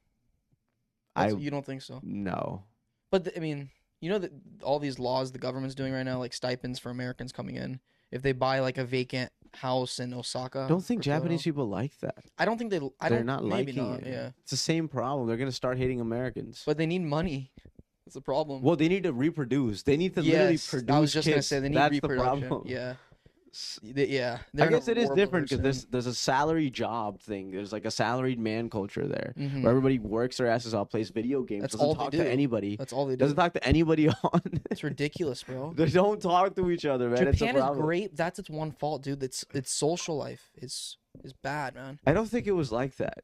You don't think so? No. But I mean, you know that all these laws the government's doing right now, like stipends for Americans coming in, if they buy like a vacant house in Osaka. Don't think or Kyoto. Japanese people like that. I don't think they. They're not maybe liking not, it. Yeah. It's the same problem. They're gonna start hating Americans. But they need money. That's the problem. Well, they need to reproduce. They need to literally Yes, produce I was just gonna kids. say they need That's reproduction. the problem. Yeah. Yeah. I They're in a guess it is horrible different because position. there's a salary job thing. There's like a salaried man culture there, Mhm. where everybody works their asses off, plays video games, That's doesn't all they talk do. to anybody, That's all they do. doesn't talk to anybody on. It's ridiculous, bro. They don't talk to each other, man. It's a Japan is problem. great. That's its one fault, dude. Its social life is bad, man. I don't think it was like that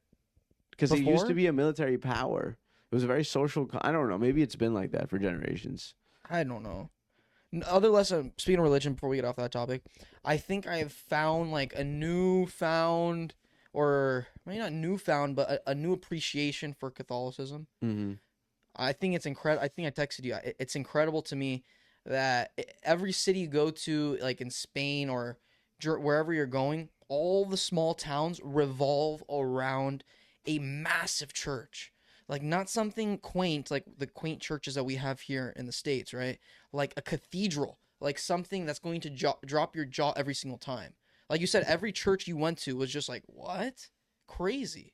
because it used Before? to be a military power. It was a very social. I don't know. Maybe it's been like that for generations. I don't know. Other lesson. Speaking of religion, before we get off that topic, I think I have found like a newfound, or maybe not newfound, but a new appreciation for Catholicism. Mm-hmm. I think it's incredible. I think I texted you. It's incredible to me that every city you go to, like in Spain or wherever you're going, all the small towns revolve around a massive church. Like not something quaint, like the quaint churches that we have here in the States, right? Like a cathedral, like something that's going to drop your jaw every single time. Like you said, every church you went to was just like, what? Crazy.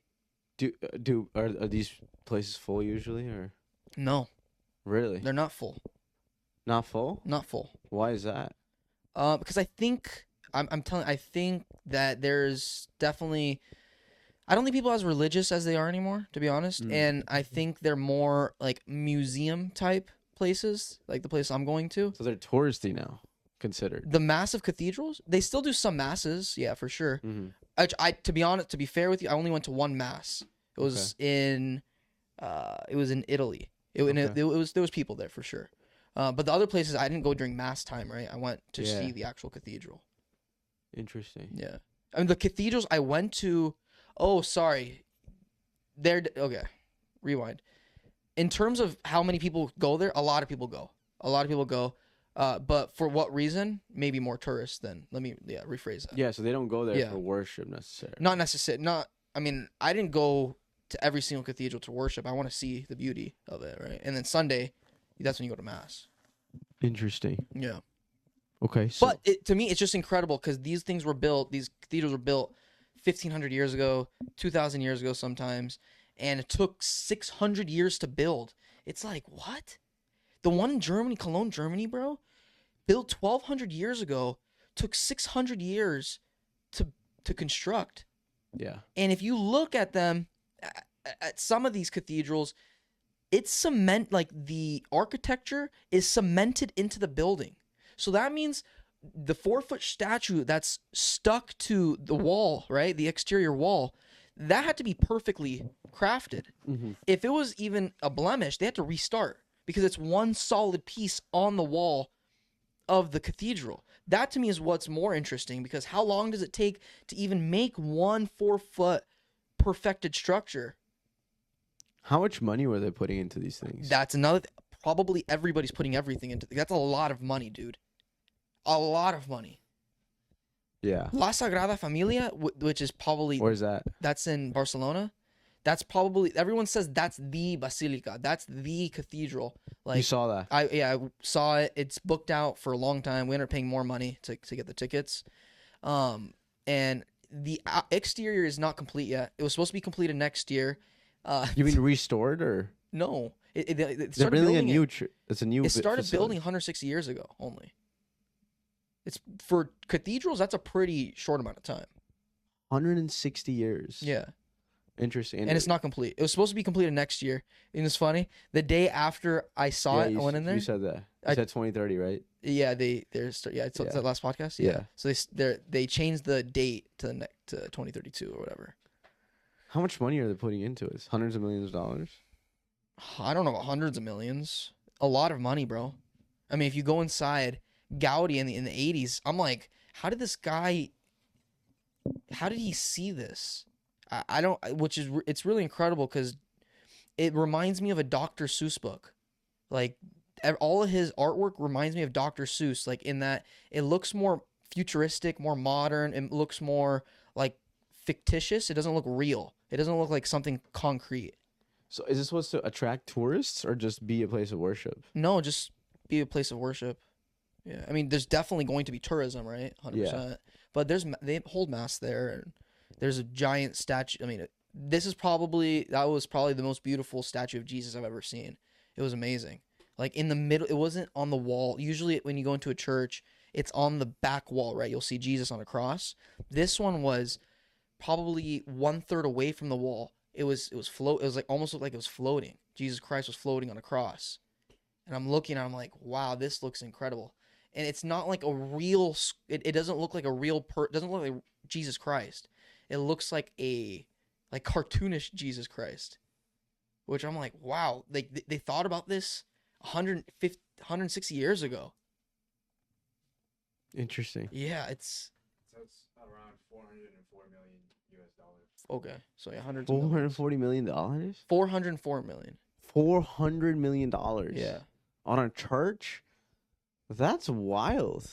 Are these places full usually, or No, really they're not full. not full? Not full. Why is that? Because I think I think that there's definitely, I don't think people are as religious as they are anymore, to be honest. And I think they're more like museum type places, like the place I'm going to. So they're touristy now, considered. The massive cathedrals, they still do some masses, yeah, for sure. Mm-hmm. I to be honest, to be fair with you, I only went to one mass. It was in Italy. There was people there for sure. But the other places I didn't go during mass time, right? I went to see the actual cathedral. Interesting. Yeah. I mean, the cathedrals I went to. Oh, sorry. Okay. Rewind. In terms of how many people go there, a lot of people go. But for what reason? Maybe more tourists than. Rephrase that. Yeah, so they don't go there for worship necessarily. Not necessarily. I mean, I didn't go to every single cathedral to worship. I want to see the beauty of it, right? And then Sunday, that's when you go to mass. Interesting. Yeah. Okay. So But to me, it's just incredible because these cathedrals were built 1,500 years ago, 2,000 years ago sometimes, and it took 600 years to build. It's like, what? The one in Germany, Cologne, Germany, bro, built 1,200 years ago, took 600 years to construct. yeah. And if you look at them, at some of these cathedrals, it's cement, like the architecture is cemented into the building. So that means the 4-foot statue that's stuck to the wall, right? The exterior wall, that had to be perfectly crafted. Mm-hmm. If it was even a blemish, they had to restart because it's one solid piece on the wall of the cathedral. That to me is what's more interesting, because how long does it take to even make one 4-foot perfected structure? How much money were they putting into these things? That's another. Probably everybody's putting everything into. That's a lot of money, dude. A lot of money. Yeah. La Sagrada Familia, which is probably Where's that? that's in Barcelona. That's probably, everyone says that's the basilica. That's the cathedral. Like You saw that? I saw it. It's booked out for a long time. We ended up paying more money to get the tickets. And the exterior is not complete yet. It was supposed to be completed next year. You mean restored or? No, It They're started building a building new. it. It's a new. It started facility. building 160 years ago only. It's for cathedrals. That's a pretty short amount of time. 160 years. Yeah. Interesting. And it's not complete. It was supposed to be completed next year. And it's funny. The day after I saw it, I went in there. You said that. You I- said 2030, right? Yeah, it's Yeah. that last podcast. Yeah. So they changed the date to to 2032 or whatever. How much money are they putting into it? Hundreds of millions of dollars. I don't know about hundreds of millions. A lot of money, bro. I mean, if you go inside Gaudi in the 80s, I'm like, how did he see this? I don't, it's really incredible because it reminds me of a Dr. Seuss book. Like all of his artwork reminds me of Dr. Seuss, like in that it looks more futuristic, more modern. It looks more like fictitious. It doesn't look real. It doesn't look like something concrete. So is this supposed to attract tourists or just be a place of worship? No, just be a place of worship. Yeah, I mean, there's definitely going to be tourism, right? 100%. But they hold mass there, and there's a giant statue. I mean, that was probably the most beautiful statue of Jesus I've ever seen. It was amazing. Like in the middle, it wasn't on the wall. Usually, when you go into a church, it's on the back wall, right? You'll see Jesus on a cross. This one was probably 1/3 away from the wall. It was float. It was like almost looked like it was floating. Jesus Christ was floating on a cross, and I'm looking. And I'm like, wow, this looks incredible. And it's not like a real. It doesn't look like a real It doesn't look like Jesus Christ. It looks like a cartoonish Jesus Christ, which I'm like, wow. They thought about this 160 years ago. Interesting. Yeah, it's So it's around 404 million US dollars. okay. So yeah, hundreds of millions. $440 million. 404 million. $400 million. Yeah. On a church. That's wild.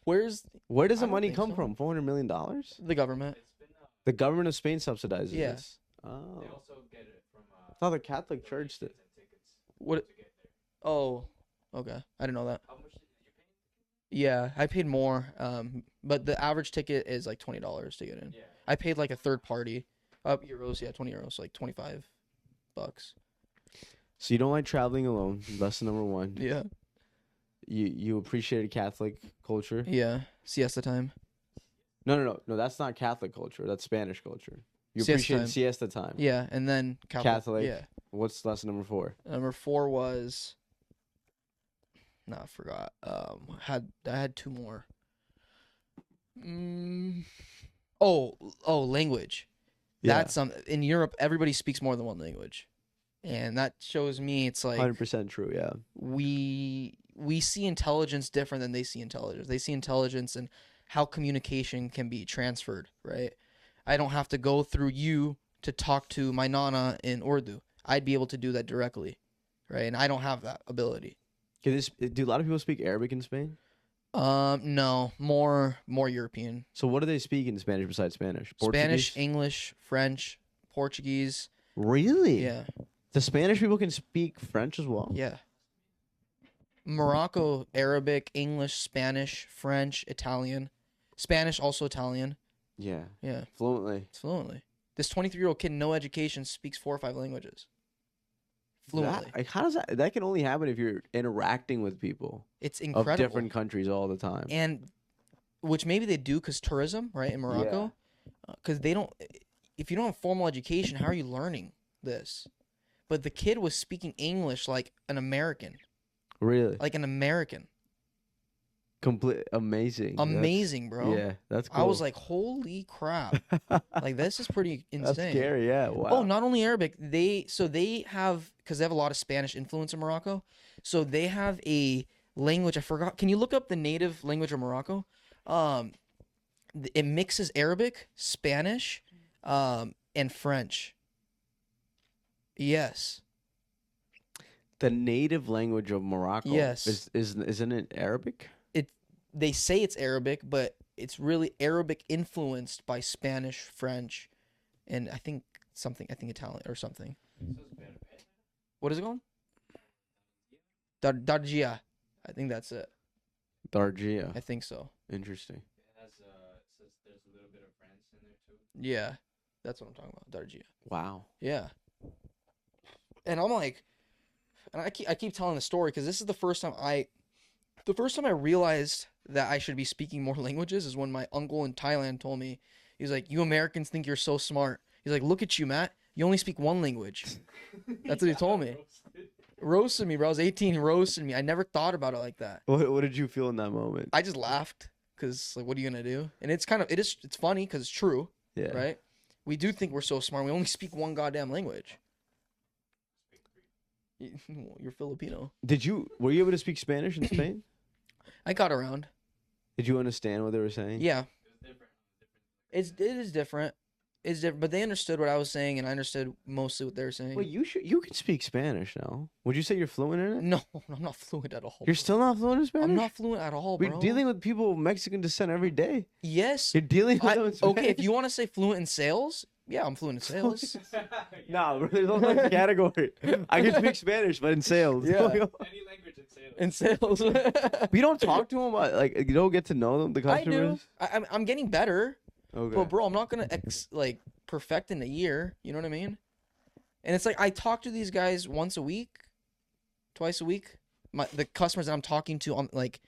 Where does I the don't money think come so. from? $400 million. The government? It's been The government of Spain subsidizes Yeah. this. Oh. they also get it from I thought the Catholic Church did. donations and tickets What? to get there. Oh, okay. I didn't know that. How much did you pay? Yeah, I paid more. But the average ticket is like $20 to get in. Yeah. I paid like a third party. Euros, yeah, 20 euros, like $25. So you don't like traveling alone. Lesson number one. Yeah. You appreciated Catholic culture. Yeah. Siesta time. No. That's not Catholic culture. That's Spanish culture. You Siesta appreciate time. siesta time. Yeah, and then Catholic. Yeah. What's lesson number 4? Number 4 was. No, I forgot. I had 2 more. Language. That's in Europe. Everybody speaks more than one language, and that shows me it's like 100% true. Yeah. we see intelligence different than they see intelligence. They see intelligence and how communication can be transferred. Right. I don't have to go through you to talk to my nana in Urdu. I'd be able to do that directly, right? And I don't have that ability. Do a lot of people speak Arabic in Spain? No, more European. So what do they speak in Spanish besides Spanish? Spanish, Portuguese? English, French, Portuguese. Really? Yeah, The Spanish people can speak French as well? yeah. Morocco, Arabic, English, Spanish, French, Italian. Spanish, also Italian. Yeah. Yeah, Fluently. fluently. This 23-year-old kid, no education, speaks 4 or 5 languages. Fluently. How does that? That can only happen if you're interacting with people It's incredible. of different countries all the time. And which maybe they do because tourism, right, in Morocco. Because they don't. If you don't have formal education, how are you learning this? But the kid was speaking English like an American. Really? Like an American. Complete amazing. Amazing, bro. Yeah, that's cool. I was like, holy crap. Like, this is pretty insane. That's scary. Yeah. Wow. Oh, not only Arabic, they have, because they have a lot of Spanish influence in Morocco. So they have a language, I forgot. Can you look up the native language of Morocco? It mixes Arabic, Spanish, and French. Yes. The native language of Morocco. Yes. Isn't it Arabic? They say it's Arabic, but it's really Arabic influenced by Spanish, French, and I think Italian or something. What is it called? Dargia. I think that's it. Dargia. I think so. Interesting. It has says there's a little bit of France in there too. Yeah. That's what I'm talking about. Dargia. Wow. Yeah. And I'm like, and I keep telling the story because this is the first time I realized that I should be speaking more languages is when my uncle in Thailand told me, he's like, you Americans think you're so smart. He's like, look at you, Matt. You only speak one language. That's what he told me. Roasted me, bro. I was 18. He roasted me. I never thought about it like that. What did you feel in that moment? I just laughed because like, what are you gonna do? And it's it's funny because it's true, Yeah. right? We do think we're so smart. We only speak one goddamn language. You're Filipino. Were you able to speak Spanish in Spain? I got around. Did you understand what they were saying? Yeah. It is different. It's different, but they understood what I was saying, and I understood mostly what they were saying. Well, you can speak Spanish now. Would you say you're fluent in it? No, I'm not fluent at all. You're still not fluent in Spanish? I'm not fluent at all, bro. We're dealing with people of Mexican descent every day. Yes. You're dealing with them in Spanish. Okay, if you want to say fluent in sales, yeah, I'm fluent in sales. No, bro, there's no like category. I can speak Spanish, but in sales. Yeah. Any language in sales. In sales. We don't talk to them. Like you don't get to know them. The I do. customers. I'm getting better, Okay. but bro, I'm not gonna perfect in a year. You know what I mean? And it's like I talk to these guys once a week, twice a week. The customers that I'm talking to on like,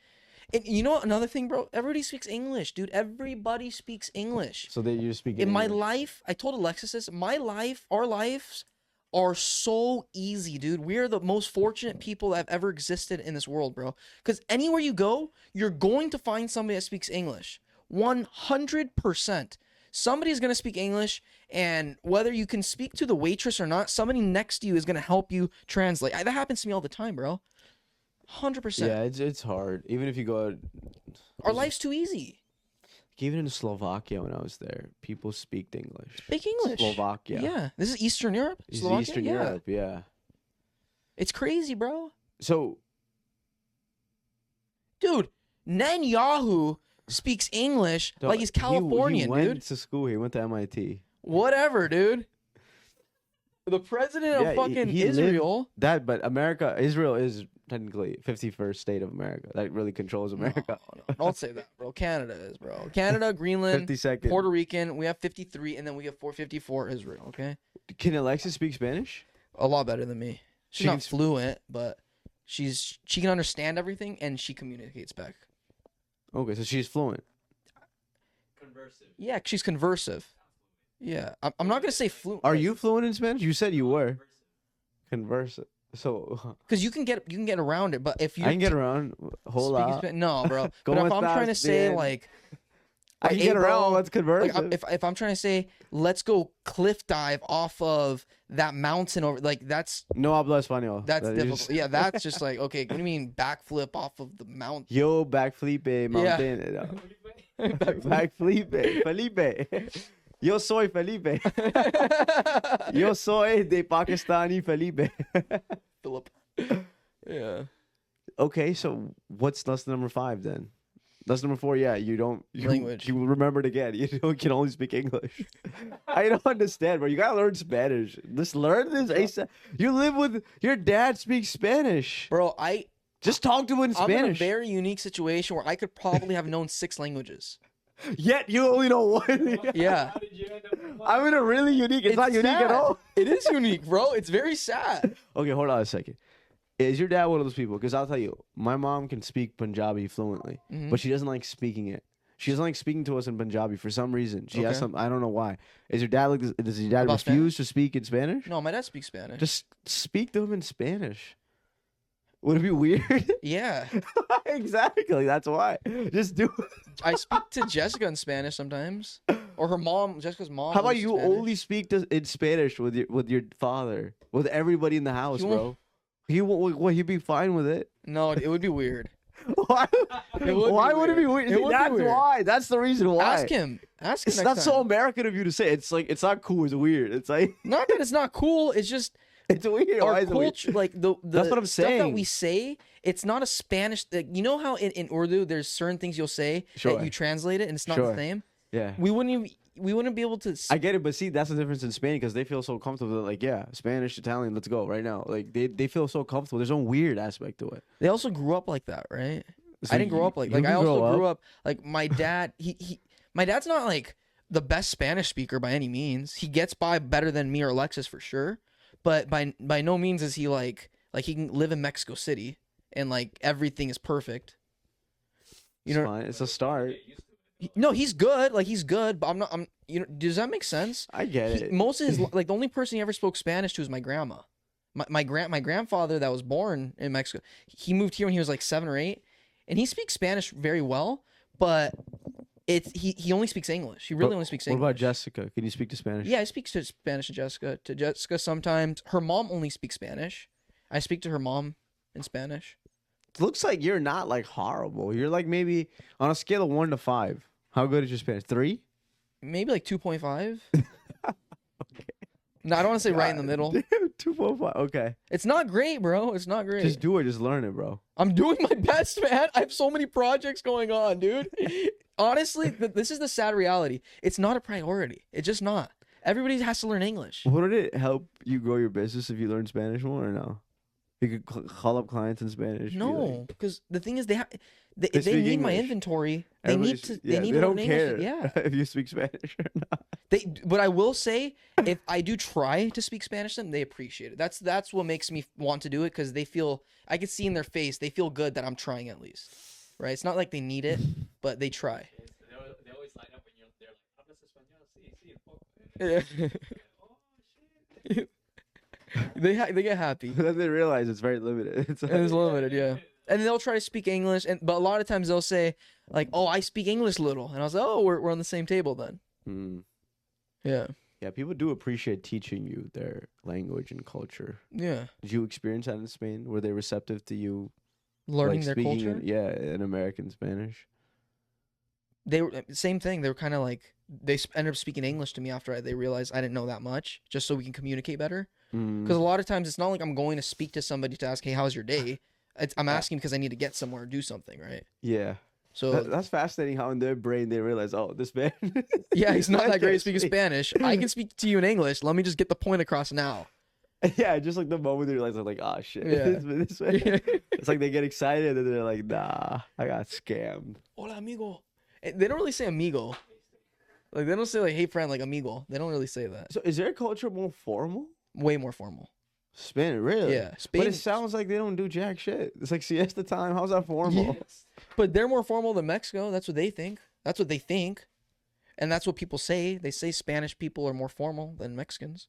and you know what, another thing, bro. Everybody speaks English, dude. Everybody speaks English. So that you speak In my English. life, I told Alexis this. Our lives are so easy, dude. We are the most fortunate people that have ever existed in this world, bro. Because anywhere you go, you're going to find somebody that speaks English. 100%. Somebody's going to speak English, and whether you can speak to the waitress or not, somebody next to you is going to help you translate. That happens to me all the time, bro. 100%. Yeah, it's hard. Even if you go. Our life's too easy. Even in Slovakia when I was there, people speak English. Speak English. Slovakia. Yeah. This is Eastern Europe? It's Slovakia? Eastern Yeah. Europe, yeah. It's crazy, bro. So Dude, Netanyahu speaks English like he's Californian, he went dude. to school. He went to MIT. Whatever, dude. The president Yeah, of fucking he lived- Israel. But Israel is technically 51st state of America. That really controls America. No, don't say that, bro. Canada is, bro. Canada, Greenland, 52nd. Puerto Rican. We have 53, and then we have 454 Israel. Okay, Can Alexis speak Spanish? a lot better than me. She's She not can sp- fluent, but she can understand everything and she communicates back. Okay, so she's fluent. Conversive. Yeah, she's conversive. Yeah, I'm not gonna say fluent. Are you fluent in Spanish? You said you were. Conversive. So Because you can get around it, but if you I can get around. Hola. no, bro. But ¿Cómo if I'm trying to estás? say Bien. like, I can hey, get around. bro, Let's converse. like if I'm trying to say let's go cliff dive off of that mountain over, like that's No hablo español. that's That difficult. is- Yeah, that's just like okay. What do you mean backflip off of the mountain? Yo, backflip, mountain. Backflip, Felipe. Yo soy Felipe. Yo soy de Pakistani Felipe. Philip. Yeah. Okay, so what's lesson number 5 then? Lesson number 4, yeah, Language. You remembered again. You can only speak English. I don't understand, bro. You gotta learn Spanish. Just learn this ASAP. You live with your dad speaks Spanish. Bro, Just talk to him in I'm in a Spanish. very unique situation where I could probably have known 6 languages. Yet you only know one. Yeah. How did you end up with one? I'm in a really unique. It's not unique sad. at all. It is unique, bro. It's very sad. Okay, hold on a second. Is your dad one of those people? Because I'll tell you, my mom can speak Punjabi fluently, Mhm. but she doesn't like speaking it. She doesn't like speaking to us in Punjabi for some reason. She has Okay. some. I don't know why. Is your dad like? Does your dad About refuse to speak in Spanish? No, my dad speaks Spanish. Just speak to him in Spanish. Would it be weird? Yeah. Exactly. That's why. Just do. it. I speak to Jessica in Spanish sometimes. Or her mom, Jessica's mom. How about lives in you Spanish. only speak in Spanish with your father, with everybody in the house, He bro? won't- He'd be fine with it. No, it would be weird. Why? It would be Why would it be weird. weird? It would be That's weird. why. That's the reason why. Ask him. Ask him It's next not time. so American of you to say. It's like it's not cool. It's weird. It's like Not that it's not cool. It's just it's weird. Why our is it weird? culture, like the That's what I'm stuff that saying. we say. It's not a Spanish. Like, you know how in Urdu there's certain things you'll say Sure. that you translate it and it's not Sure. the same. Yeah, We wouldn't be able to. I get it, but see, that's the difference in Spain because they feel so comfortable. They're like, yeah, Spanish, Italian, let's go right now. Like they feel so comfortable. There's no weird aspect to it. They also grew up like that, right? So I didn't grow up you I can also grow grew up like my dad. My dad's not like the best Spanish speaker by any means. He gets by better than me or Alexis for sure, but by no means is he like Like he can live in Mexico City and like everything is perfect. You It's know, fine. It's a start. no, he's good. Like he's good, but I'm. Does that make sense? I get it. Most of his like the only person he ever spoke Spanish to was my grandma. My grandfather that was born in Mexico. He moved here when he was like 7 or 8, and he speaks Spanish very well, but he only speaks English. He really only speaks What English. about Jessica? Can you speak to Spanish? Yeah, I speak to Spanish to Jessica. To Jessica sometimes. Her mom only speaks Spanish. I speak to her mom in Spanish. Looks like you're not like horrible. You're like maybe on a scale of 1 to 5. How good is your Spanish? 3? Maybe like 2.5. No, I don't want to say right in the middle. 2.5. Okay. It's not great, bro. It's not great. Just do it. Just learn it, bro. I'm doing my best, man. I have so many projects going on, dude. Honestly, this is the sad reality. It's not a priority. It's just not. Everybody has to learn English. Would it help you grow your business if you learn Spanish more or no? You could call up clients in Spanish. be No, like- because the thing is, they speak need my English. inventory. They need Everybody's- to. yeah, They need they to don't learn care English. Yeah. if you speak Spanish or not. But I will say, if I do try to speak Spanish to them, they appreciate it. That's what makes me want to do it, because they feel, I can see in their face, they feel good that I'm trying at least. Right? It's not like they need it, but they try. They always line up when they're like, hablas español, sí, sí, un poco. Yeah. Oh shit. they get happy. Then they realize it's very limited. It's like, It's limited, yeah. And they'll try to speak English, but a lot of times they'll say like, "Oh, I speak English little," and I was like, "Oh, we're on the same table then." Mm. Yeah, Yeah, people do appreciate teaching you their language and culture. yeah. Did you experience that in Spain? Were they receptive to you Learning like, their speaking culture. in American Spanish? They were same thing. They were kind of like ended up speaking English to me after they realized I didn't know that much, just so we can communicate better. Mm. Because a lot of times it's not like I'm going to speak to somebody to ask, "Hey, how's your day?" I'm asking because I need to get somewhere or do something, right? Yeah. So That's fascinating how in their brain they realize, oh, this man. yeah, he's not that great at can't speaking Spanish. I can speak to you in English. Let me just get the point across now. Yeah, just like the moment they realize, I'm like, oh shit. Yeah. this man. It's like they get excited and they're like, nah, I got scammed. Hola, amigo. They don't really say amigo. Like they don't say like, "Hey, friend," like amigo. They don't really say that. So is their culture more formal? Way more formal. Spain, really? Yeah, But Spain. it sounds like they don't do jack shit. It's like siesta time. How's that formal? Yes. But they're more formal than Mexico. That's what they think. That's what they think. And that's what people say. They say Spanish people are more formal than Mexicans.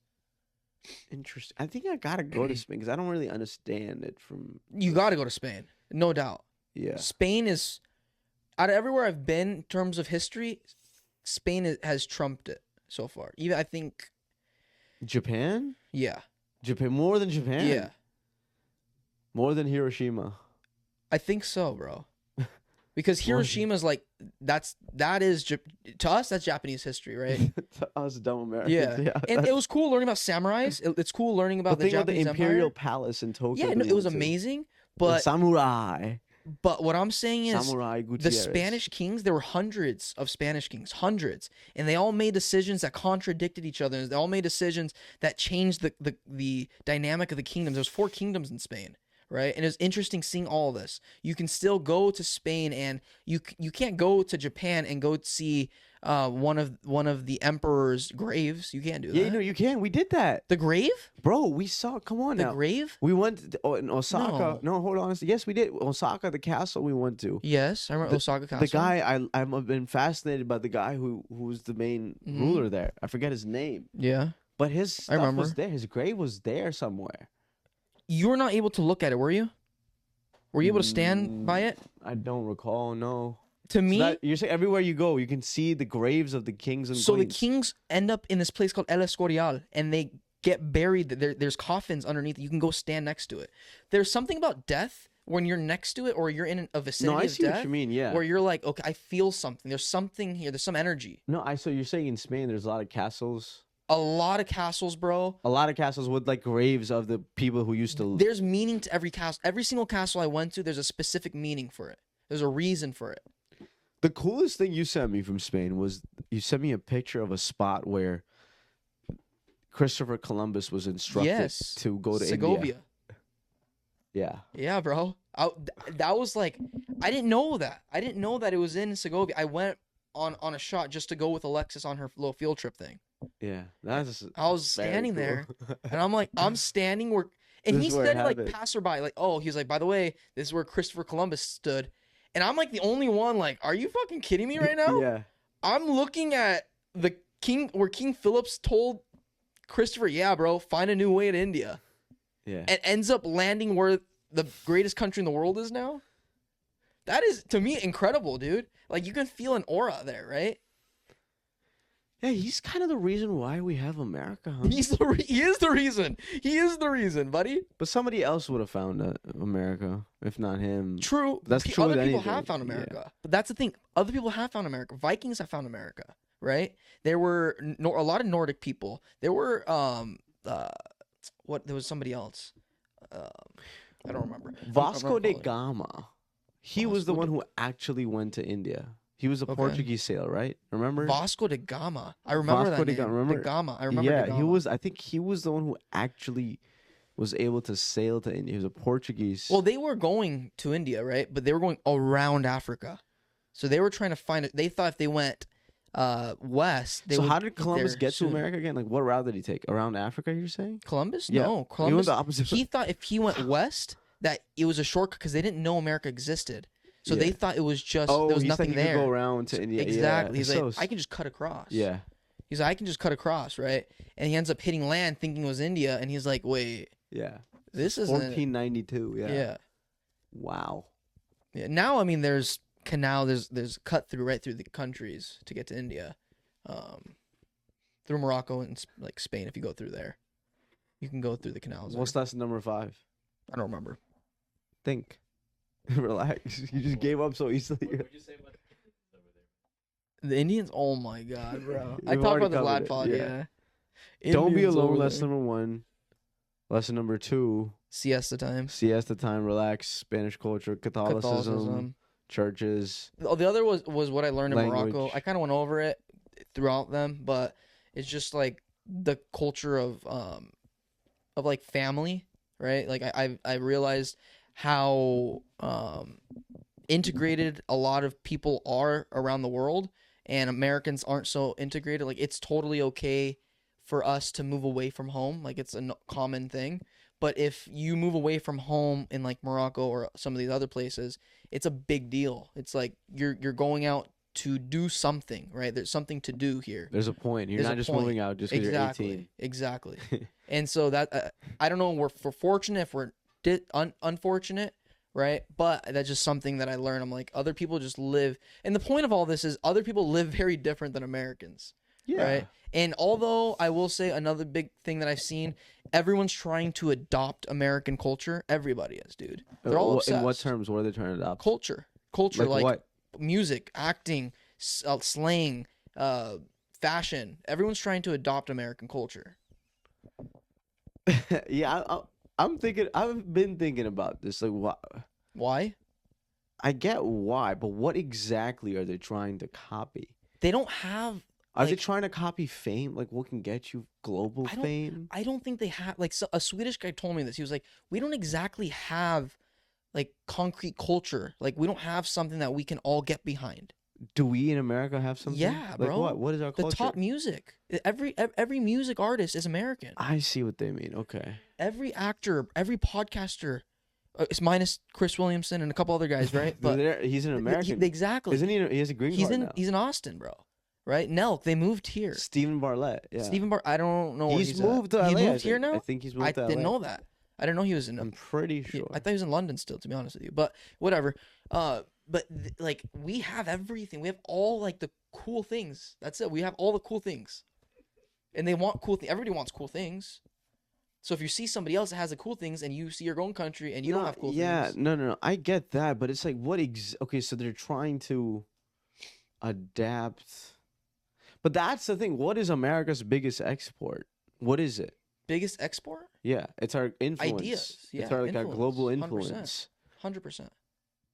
Interesting. I think I gotta go to Spain because I don't really understand it from. You got to go to Spain. No doubt. Yeah. Spain is, out of everywhere I've been in terms of history, Spain has trumped it so far. Even I think, Japan? yeah. Japan more than Japan. Yeah. More than Hiroshima. I think so, bro. Because More than- Hiroshima's like, that is, to us, that's Japanese history, right? To us dumb Americans. Yeah. And it was cool learning about samurais. It's cool learning about the thing about the Japanese Imperial Empire. Palace in Tokyo. Yeah, that no, we it was went to. amazing. The But samurai. what I'm saying is, Samurai the Gutierrez. Spanish kings, there were hundreds of Spanish kings, hundreds, and they all made decisions that contradicted each other. They all made decisions that changed the dynamic of the kingdoms. There's 4 kingdoms in Spain, right? And it was interesting seeing all this. You can still go to Spain, and you can't go to Japan and go see one of the emperor's graves. You can't do that. Yeah, no, you can. We did that, The grave? bro. We saw. Come on The now. grave? We went in Osaka. No. No, hold on. Yes, we did. Osaka, the castle we went to. Yes, I remember Osaka Castle. The guy I've been fascinated by the guy who's the main Mhm. ruler there. I forget his name, Yeah. but his stuff remember. was there. His grave was there somewhere. You were not able to look at it, were you? Were you able to stand by it? I don't recall. No. To So me, that, you're saying everywhere you go, you can see the graves of the kings and so the queens. kings end up in this place called El Escorial, and they get buried. There's coffins underneath. You can go stand next to it. There's something about death when you're next to it, or you're in a vicinity No, I of see death, what you mean. Yeah. where you're like, okay, I feel something. There's something here. There's some energy. No, so you're saying in Spain there's a lot of castles, A lot of castles, bro. a lot of castles with like graves of the people who used to. There's meaning to every castle. Every single castle I went to, there's a specific meaning for it. There's a reason for it. The coolest thing you sent me from Spain was you sent me a picture of a spot where Christopher Columbus was instructed Yes. to go to Segovia. India. Yeah. Yeah, bro. That was like, I didn't know that. I didn't know that it was in Segovia. I went on a shot just to go with Alexis on her little field trip thing. Yeah. That's I was very standing cool. there, and I'm like, I'm standing where And This he is where it said it like happened. passerby, like, oh, he's like, by the way, this is where Christopher Columbus stood. And I'm like the only one, like, are you fucking kidding me right now? Yeah. I'm looking at the king where King Philip's told Christopher, yeah, bro, find a new way to India. Yeah. And ends up landing where the greatest country in the world is now. That is, to me, incredible, dude. Like, you can feel an aura there, right? Yeah, he's kind of the reason why we have America, huh? He is the reason. He is the reason, buddy. But somebody else would have found America, if not him. True. That's true Other with people anything. have found Yeah. America. But that's the thing. Other people have found America. Vikings have found America, right? There were a lot of Nordic people. There were there was somebody else. I don't remember. Vasco da I'm Gama. He was the Vasco one who actually went to India. He was a Okay. Portuguese sailor, right? Remember? Vasco da Gama. I remember Vasco that da name. Gama, remember? Da Gama. I remember. Yeah, da he Gama. was. I think he was the one who actually was able to sail to India. He was a Portuguese. Well, they were going to India, right? But they were going around Africa. So they were trying to find it. They thought if they went west, they so would how did get Columbus there get to soon. America again? Like, what route did he take? Around Africa? You're saying? Columbus? Yeah. No, He went Columbus. the opposite. He thought if he went west, that it was a shortcut because they didn't know America existed. So they Yeah. thought it was just oh, there was he nothing said he there. could go around to India. Exactly. Yeah. He's So like, I can just cut across. yeah. He's like, I can just cut across, right? And he ends up hitting land, thinking it was India, and he's like, wait, Yeah. this isn't. 1492. Yeah. Yeah. Wow. Yeah. Now, I mean, there's canal. There's cut through right through the countries to get to India, through Morocco and like Spain. If you go through there, you can go through the canals. What's lesson number 5? I don't remember. Think. Relax. You just gave up so easily. What would you say about the Indians over there? The Indians. Oh my god, bro! I You've talked already about this last covered pod. it, Yeah. Don't be Indians alone. over Lesson there. number 1. Lesson number 2. Siesta time. Siesta time. Relax. Spanish culture. Catholicism. Churches. Oh, the other was what I learned in Morocco. Language. I kind of went over it throughout them, but it's just like the culture of like family, right? Like I realized how integrated a lot of people are around the world, and Americans aren't so integrated. Like it's totally okay for us to move away from home, like it's a common thing. But if you move away from home in like Morocco or some of these other places, it's a big deal. It's like you're going out to do something, right? There's something to do here. There's a point. You're There's not a just point. moving out just because Exactly. you're 18. Exactly. And so that I don't know. If we're fortunate, if we're unfortunate, right? But that's just something that I learned. I'm like, other people just live, and the point of all this is other people live very different than Americans. Yeah. Right. And although I will say another big thing that I've seen, everyone's trying to adopt American culture. Everybody is, dude. They're all obsessed. In what terms? What are they trying to adopt? Culture, Like what? music, acting, slang, fashion. Everyone's trying to adopt American culture. Yeah, I'm thinking. I've been thinking about this. Like, Why? I get why, but what exactly are they trying to copy? They don't have. Are they Like- trying to copy fame? Like, what can get you global I don't- fame? I don't think they have. Like a Swedish guy told me this. He was like, we don't exactly have like concrete culture. Like we don't have something that we can all get behind. Do we in America have something? Yeah, like bro. What? What is our The culture? top music. Every music artist is American. I see what they mean. Okay. Every actor, every podcaster, it's minus Chris Williamson and a couple other guys, right? But He's an American. exactly. Isn't he? He has a green He's card in now. he's in Austin, bro. Right? Nelk, they moved here. Stephen Bartlett. Yeah. Stephen I don't know where He's he's moved at. to LA. He I moved here think. now? I think he's moved I to LA. didn't know that. I didn't know he was in. I'm pretty Yeah, sure. I thought he was in London still, to be honest with you. But whatever. Like we have everything. We have all like the cool things. That's it. We have all the cool things, and they want cool things. Everybody wants cool things. So if you see somebody else that has the cool things, and you see your own country, and you don't have cool things, no. I get that, but it's like what? Okay, so they're trying to adapt, but that's the thing. What is America's biggest export? What is it? biggest export, Yeah, it's our influence. Ideas. Yeah, it's our like our global 100%. influence. 100%.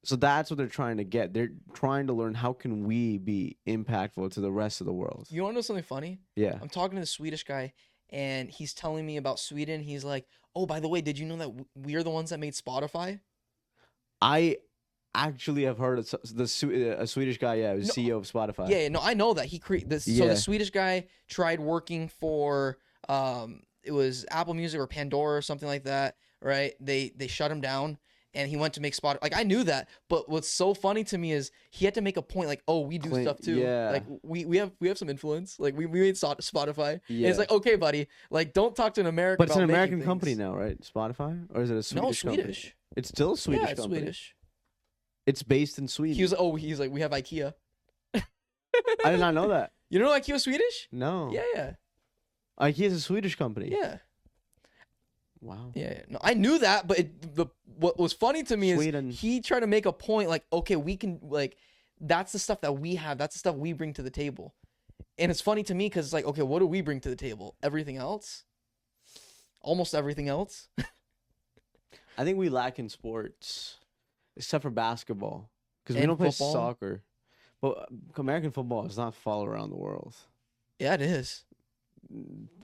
So that's what they're trying to get. They're trying to learn how can we be impactful to the rest of the world. You want to know something funny? Yeah. I'm talking to the Swedish guy, and he's telling me about Sweden. He's like, "Oh, by the way, did you know that we're the ones that made Spotify?" I actually have heard of a Swedish guy, yeah, who's No, CEO of Spotify. Yeah, no, I know that he created this. So Yeah. the Swedish guy tried working for it was Apple Music or Pandora or something like that, right? They shut him down, and he went to make Spotify. Like I knew that, but what's so funny to me is he had to make a point, like, oh, we do Claim- stuff too. yeah. Like we have some influence. Like we made Spotify. And Yeah. it's like, okay, buddy, like don't talk to an American. But it's an about making American company things. now, right? Spotify, or is it a Swedish No, company? Swedish. It's still a Swedish Yeah, it's company. Swedish. It's based in Sweden. He's like, we have IKEA. I did not know that. You know IKEA Swedish? No. Yeah. IKEA is a Swedish company. Yeah. Wow. Yeah. No, I knew that, but what was funny to me Sweden. is he tried to make a point like, okay, we can like, that's the stuff that we have. That's the stuff we bring to the table. And it's funny to me because it's like, okay, what do we bring to the table? Everything else? Almost everything else? I think we lack in sports, except for basketball, because we And don't play football. soccer. But American football does not fall around the world. Yeah, it is.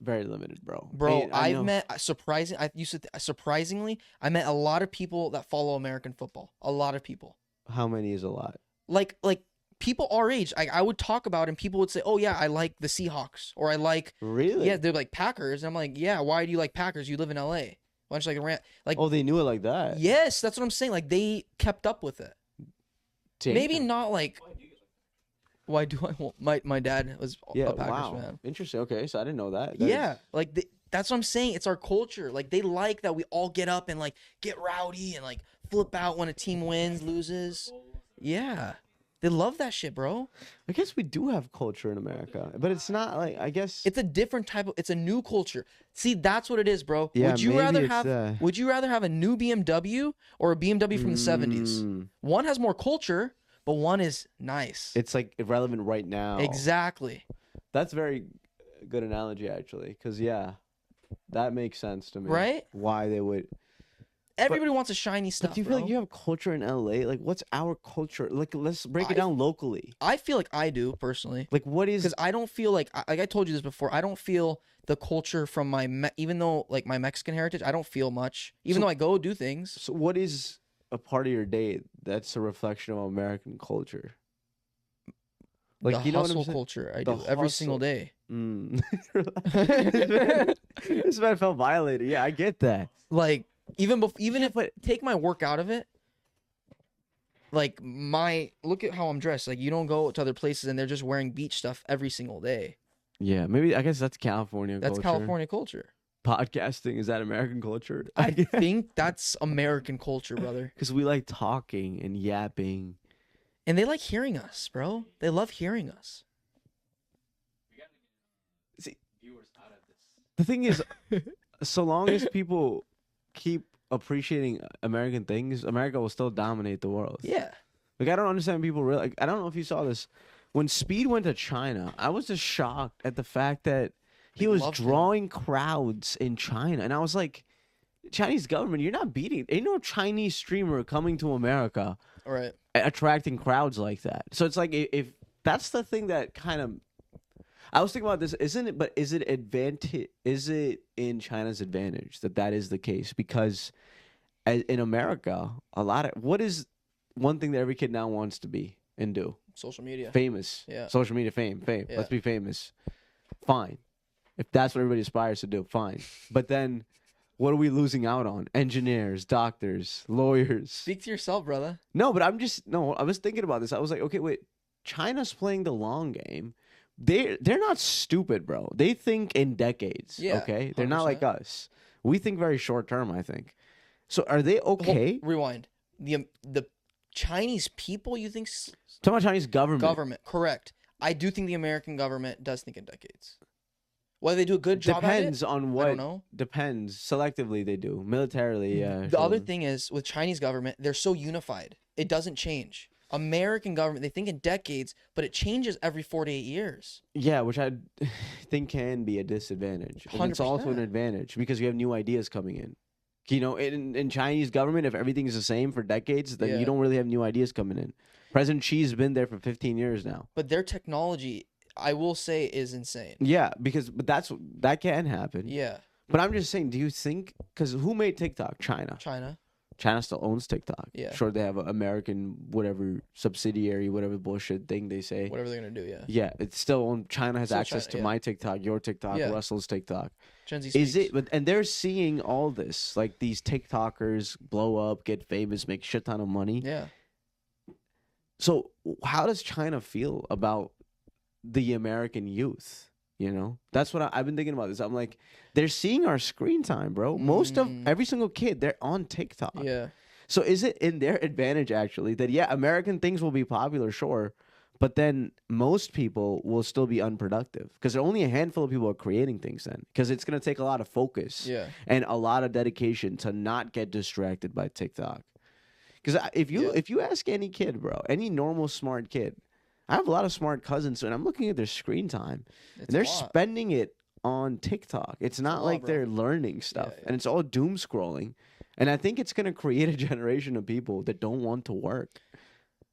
Very limited, bro. Bro, I I've know. met surprisingly, I met a lot of people that follow American football. A lot of people. How many is a lot? Like people our age. I would talk about and people would say, "Oh yeah, I like the Seahawks," or "I like Really? yeah, they're like Packers." And I'm like, "Yeah, why do you like Packers? You live in LA." Why don't you like the Rams? Like, Oh, they knew it like that. yes, that's what I'm saying. Like they kept up with it. Damn. Maybe not like. Why do I want my dad was Yeah. a Packers Wow. fan. Interesting. Okay, so I didn't know that. That is- Yeah, like that's what I'm saying. It's our culture. Like they like that we all get up and like get rowdy and like flip out when a team wins, loses. Yeah, they love that shit, bro. I guess we do have culture in America, but it's not like I guess. It's a different type of. It's a new culture. See, that's what it is, bro. Yeah, would you maybe rather it's, have? Would you rather have a new BMW or a BMW from the '70s? Mm, One has more culture, but one is nice. It's like irrelevant right now. Exactly. That's very good analogy, actually, because yeah, that makes sense to me. Right? Why they would. Everybody wants a shiny stuff. But do you feel bro. like you have culture in LA? Like, what's our culture? Like, let's break it I- down locally. I feel like I do personally. Like, what is? Because I don't feel like I told you this before. I don't feel the culture from my even though like my Mexican heritage. I don't feel much, even So- though I go do things. So, what is a part of your day that's a reflection of American culture? Like, the you know what hustle I'm saying? culture I The do every single hustle. day. Mm. This man felt violated. Yeah, I get that. Like even Yeah, if take my work out of it. Like look at how I'm dressed. Like you don't go to other places and they're just wearing beach stuff every single day. Yeah, maybe I guess that's California That's culture. California culture. Podcasting, is that American culture? I think that's American culture, brother. Because we like talking and yapping. And they like hearing us, bro. They love hearing us. We gotta get See- viewers out of this. The thing is, so long as people keep appreciating American things, America will still dominate the world. Yeah. Like, I don't understand people really. Like, I don't know if you saw this. When Speed went to China, I was just shocked at the fact that he They was loved him. drawing crowds in China. And I was like, Chinese government, you're not beating. Ain't no Chinese streamer coming to America All right. attracting crowds like that. So it's like, if that's the thing that kind of. I was thinking about this, isn't it? But is it advantage? Is it in China's advantage that is the case? Because in America, what is one thing that every kid now wants to be and do? Social media. Famous. Yeah. Social media fame. Yeah. Let's be famous. Fine. If that's what everybody aspires to do, fine. But then, what are we losing out on? Engineers, doctors, lawyers. Speak to yourself, brother. No, but I was thinking about this. I was like, okay, wait. China's playing the long game. They're not stupid, bro. They think in decades. Yeah, Okay. They're not like 100%. us. We think very short term, I think. So are they okay? Rewind. The Chinese people, you think Talking about Chinese government. government? Correct. I do think the American government does think in decades. Whether they do a good job Depends at it, on I what. don't know. Depends. Selectively, they do. Militarily, yeah. The other sure. thing is with Chinese government, they're so unified. It doesn't change. American government, they think in decades, but it changes every 4 to 8 years. Yeah, which I think can be a disadvantage. And it's also an 100%. advantage because you have new ideas coming in. You know, in Chinese government, if everything's the same for decades, then Yeah. you don't really have new ideas coming in. President Xi's been there for 15 years now. But their technology, I will say, is insane. Yeah, but that can happen. Yeah, But I'm just saying, do you think? Because who made TikTok? China. China. China still owns TikTok. Yeah. Sure, they have an American whatever subsidiary, whatever bullshit thing they say. Whatever they're gonna do, yeah. Yeah, it's still owned. China has Still access China, to yeah. my TikTok, your TikTok, Yeah. Russell's TikTok. Gen Z Is speaks. it? But and they're seeing all this, like these TikTokers blow up, get famous, make shit ton of money. Yeah. So how does China feel about the American youth? You know, that's what I've been thinking about this. I'm like, they're seeing our screen time, bro. Most of every single kid, they're on TikTok. Yeah. So is it in their advantage actually that yeah, American things will be popular, sure, but then most people will still be unproductive because only a handful of people are creating things then because it's gonna take a lot of focus Yeah. and a lot of dedication to not get distracted by TikTok. Because if you ask any kid, bro, any normal smart kid, I have a lot of smart cousins, and I'm looking at their screen time, It's and they're a lot. spending it on TikTok. It's not lot, like bro. they're learning stuff, yeah. and it's all doom scrolling. And I think it's gonna create a generation of people that don't want to work.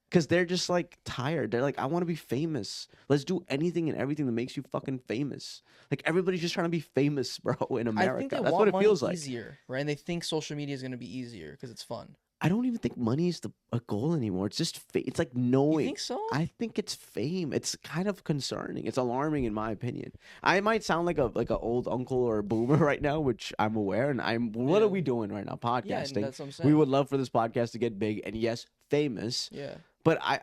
Because they're just like tired. They're like, I want to be famous. Let's do anything and everything that makes you fucking famous. Like everybody's just trying to be famous, bro, in America. I think they That's want what it money feels like. easier, right? And they think social media is gonna be easier because it's fun. I don't even think money is a goal anymore. It's just it's like You knowing. think so? I think it's fame. It's kind of concerning. It's alarming in my opinion. I might sound like a old uncle or a boomer right now, which I'm aware. And what Yeah. are we doing right now? Podcasting. Yeah, and that's what I'm saying. We would love for this podcast to get big and yes, famous. Yeah. But I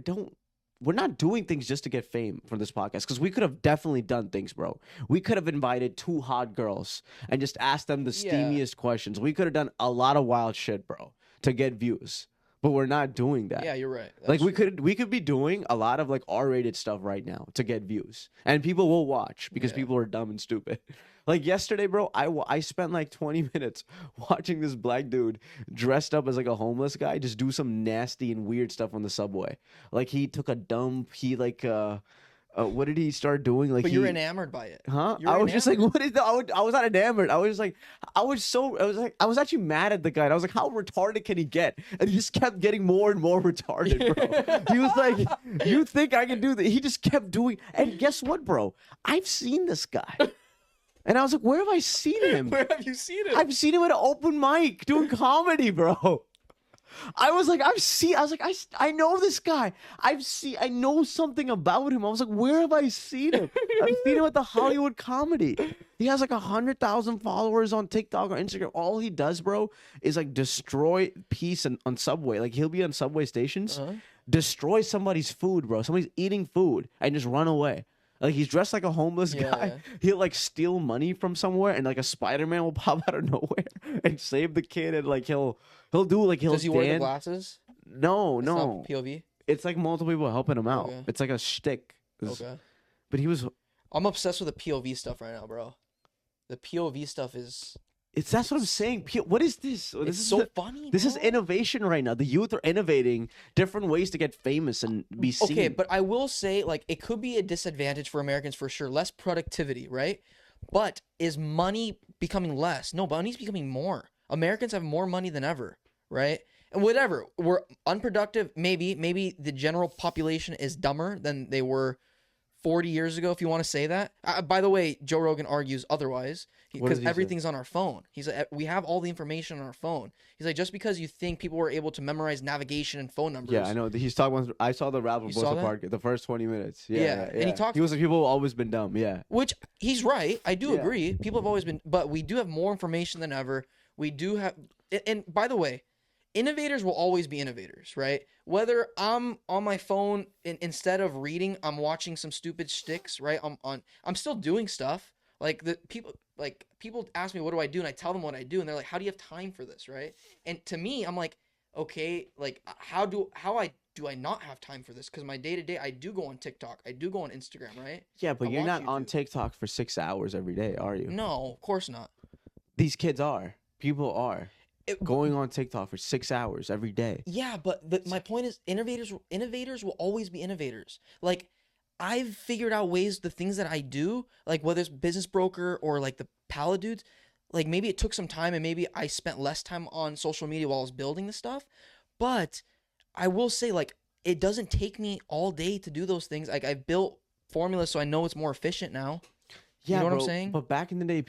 don't. We're not doing things just to get fame for this podcast because we could have definitely done things, bro. We could have invited 2 hot girls and just asked them the Yeah. steamiest questions. We could have done a lot of wild shit, bro, to get views. But we're not doing that. Yeah, you're right. Like That's true. we could be doing a lot of like R-rated stuff right now to get views, and people will watch because Yeah. people are dumb and stupid. Like yesterday, bro, I spent like 20 minutes watching this black dude dressed up as like a homeless guy just do some nasty and weird stuff on the subway. Like he took a dump. He like what did he start doing? Like But he, you're enamored by it. Huh? You're I was just like, enamored. what is that? I was not enamored. I was like, I was actually mad at the guy. And I was like, how retarded can he get? And he just kept getting more and more retarded, bro. He was like, you think I can do that? He just kept doing. And guess what, bro? I've seen this guy. And I was like, where have I seen him? Where have you seen it? I've seen him at an open mic doing comedy, bro. I was like, I know this guy. I know something about him. I was like, where have I seen him? I've seen him at the Hollywood Comedy. He has like 100,000 followers on TikTok or Instagram. All he does, bro, is like destroy peace on Subway. Like he'll be on subway stations, Uh-huh. destroy somebody's food, bro. Somebody's eating food and just run away. Like he's dressed like a homeless Yeah, guy. yeah. He'll like steal money from somewhere, and like a Spider-Man will pop out of nowhere and save the kid. And like he'll do like he'll Does he wear the stand. glasses? No, It's no. not POV. It's like multiple people helping him out. Okay. It's like a shtick. Okay. But he was. I'm obsessed with the POV stuff right now, bro. The POV stuff is That's what I'm saying. What is this? This it's is so the- funny. This is bro. innovation right now. The youth are innovating different ways to get famous and be seen. Okay, but I will say, like, it could be a disadvantage for Americans for sure. Less productivity, right? But is money becoming less? No, money's becoming more. Americans have more money than ever, right? And whatever, we're unproductive. Maybe the general population is dumber than they were 40 years ago, if you want to say that. By the way, Joe Rogan argues otherwise What because does he say? everything's on our phone. He's like, we have all the information on our phone. He's like, just because you think people were able to memorize navigation and phone numbers. Yeah, I know. He's talking. I saw the Ralph You Barbosa saw that? part, the first 20 minutes. Yeah, and he talked- He was like, people have always been dumb. Yeah. Which he's right. I do Yeah. agree. People have always been, but we do have more information than ever. We do have, and by the way, innovators will always be innovators, right? Whether I'm on my phone instead of reading, I'm watching some stupid shticks, right? I'm still doing stuff. Like people ask me what do I do, and I tell them what I do, and they're like, how do you have time for this, right? And to me, I'm like, okay, like how do I not have time for this? Because my day to day, I do go on TikTok, I do go on Instagram, right? Yeah, but I you're watch not on YouTube. TikTok for 6 hours every day, are you? No, of course not. These kids are. People are It- going on TikTok for 6 hours every day. Yeah, but my point is innovators will always be innovators. Like I've figured out ways the things that I do, like whether it's business broker or like the Pala dudes, like maybe it took some time and maybe I spent less time on social media while I was building the stuff, but I will say like it doesn't take me all day to do those things. Like I've built formulas so I know it's more efficient now. Yeah, know what I'm bro, saying? But back in the day,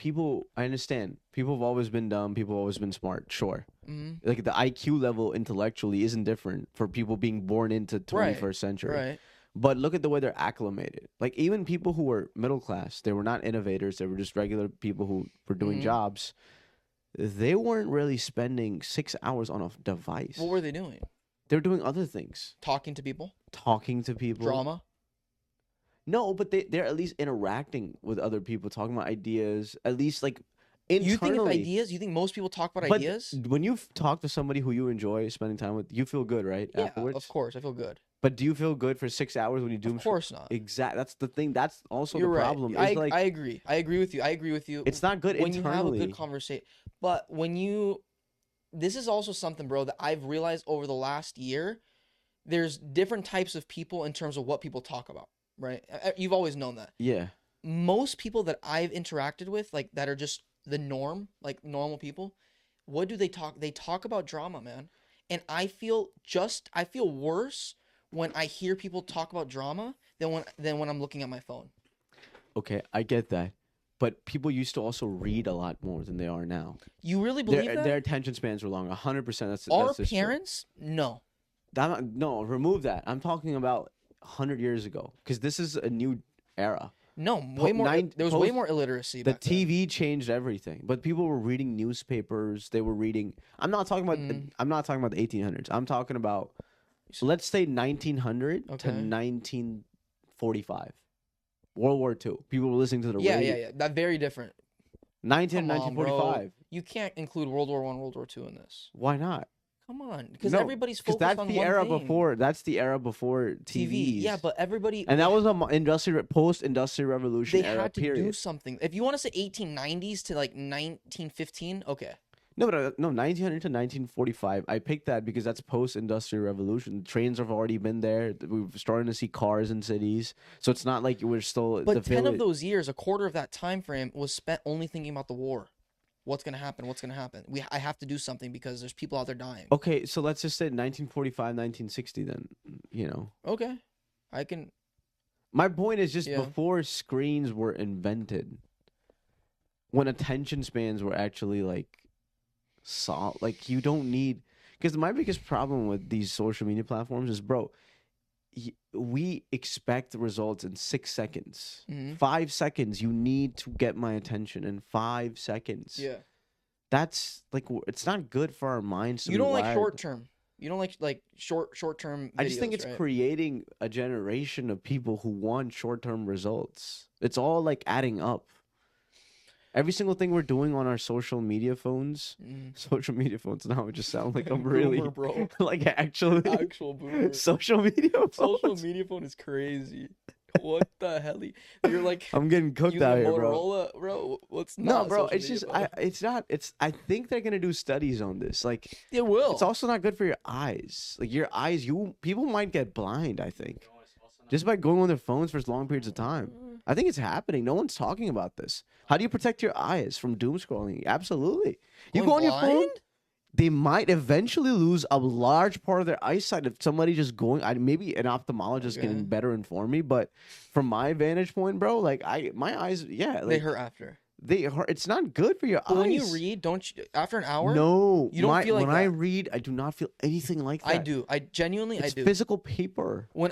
I understand. People have always been dumb. People have always been smart. Sure. Mm-hmm. Like the IQ level intellectually isn't different for people being born into 21st Right. century. Right. But look at the way they're acclimated. Like even people who were middle class, they were not innovators. They were just regular people who were doing Mhm. jobs. They weren't really spending 6 hours on a device. What were they doing? They were doing other things, Talking to people? talking to people. Drama? No, but they're at least interacting with other people, talking about ideas. At least like internally. You think it's ideas? You think most people talk about But ideas? when you talk to somebody who you enjoy spending time with, you feel good, right? Yeah, Afterwards. of course. I feel good. But do you feel good for 6 hours when you doom Of course not. Exact. That's the thing. That's also You're the right. problem. I, It's like I agree. I agree with you. I agree with you. it's not good when you have a internally. good conversation. But when you, this is also something, bro, that I've realized over the last year. There's different types of people in terms of what people talk about, right? You've always known that. Yeah. Most people that I've interacted with, like that are just the norm, like normal people, what do they talk? They talk about drama, man. And I feel worse when I hear people talk about drama than when I'm looking at my phone. Okay, I get that. But people used to also read a lot more than they are now. You really believe that? Their attention spans were long. 100%. Our that's just true. parents? No. No, remove that. I'm talking about 100 years ago because this is a new era. No, way more. There was way post- more illiteracy. The back then. TV changed everything, but people were reading newspapers. They were reading. I'm not talking about. I'm not talking about the 1800s. I'm talking about. Let's say 1900 to Okay. 1945, World War II. People were listening to the Yeah, radio. yeah, yeah. That very different. 19 Come on, bro. 1945. You can't include World War One, World War Two in this. Why not? Come on, because No, everybody's Because focused that's on the one era thing. before. That's the era before TVs. TV. Yeah, but everybody And that was a post-industrial revolution they era. had to period. do something. If you want to say 1890s to like 1915, okay. No, but no, 1900 to 1945. I picked that because that's post-industrial revolution. Trains have already been there. We're starting to see cars in cities, so it's not like we're still. But the 10 of village- those years, a quarter of that time frame was spent only thinking about the war. What's gonna happen? What's gonna happen? I have to do something because there's people out there dying. Okay, so let's just say 1945, 1960. Then Okay, I can. My point is just Yeah. before screens were invented, when attention spans were actually like like you don't need, because my biggest problem with these social media platforms is, bro, we expect results in 6 seconds. Mhm. 5 seconds, you need to get my attention in 5 seconds. Yeah. That's like it's not good for our minds. To You be don't like wired. short term. You don't like short term. I just think it's right? creating a generation of people who want short term results. It's all like adding up. Every single thing we're doing on our social media phones, social media phones. Now it just sound like I'm really, Boomer, bro. like actually Actual boomer. social media phones. Social media phone is crazy. What the hell? You're like I'm getting cooked using out a here, bro. Motorola, bro. What's No, not bro. social It's media just, phone? it's not. It's. I think they're gonna do studies on this. Like, It will. it's also not good for your eyes. Like your eyes, people might get blind. I think You know, it's also not just by going on their phones for long periods of time. I think it's happening. No one's talking about this. How do you protect your eyes from doom scrolling? Absolutely. You Going go on your phone, blind? they might eventually lose a large part of their eyesight if somebody just going. Maybe an ophthalmologist Okay. can better inform me, but from my vantage point, bro, like my eyes, yeah, They like, hurt after. they hurt. It's not good for your But eyes. when you read, don't you? After an hour, No, You don't feel like when I that? read, I do not feel anything like that. I do. I genuinely, It's I do. physical paper. When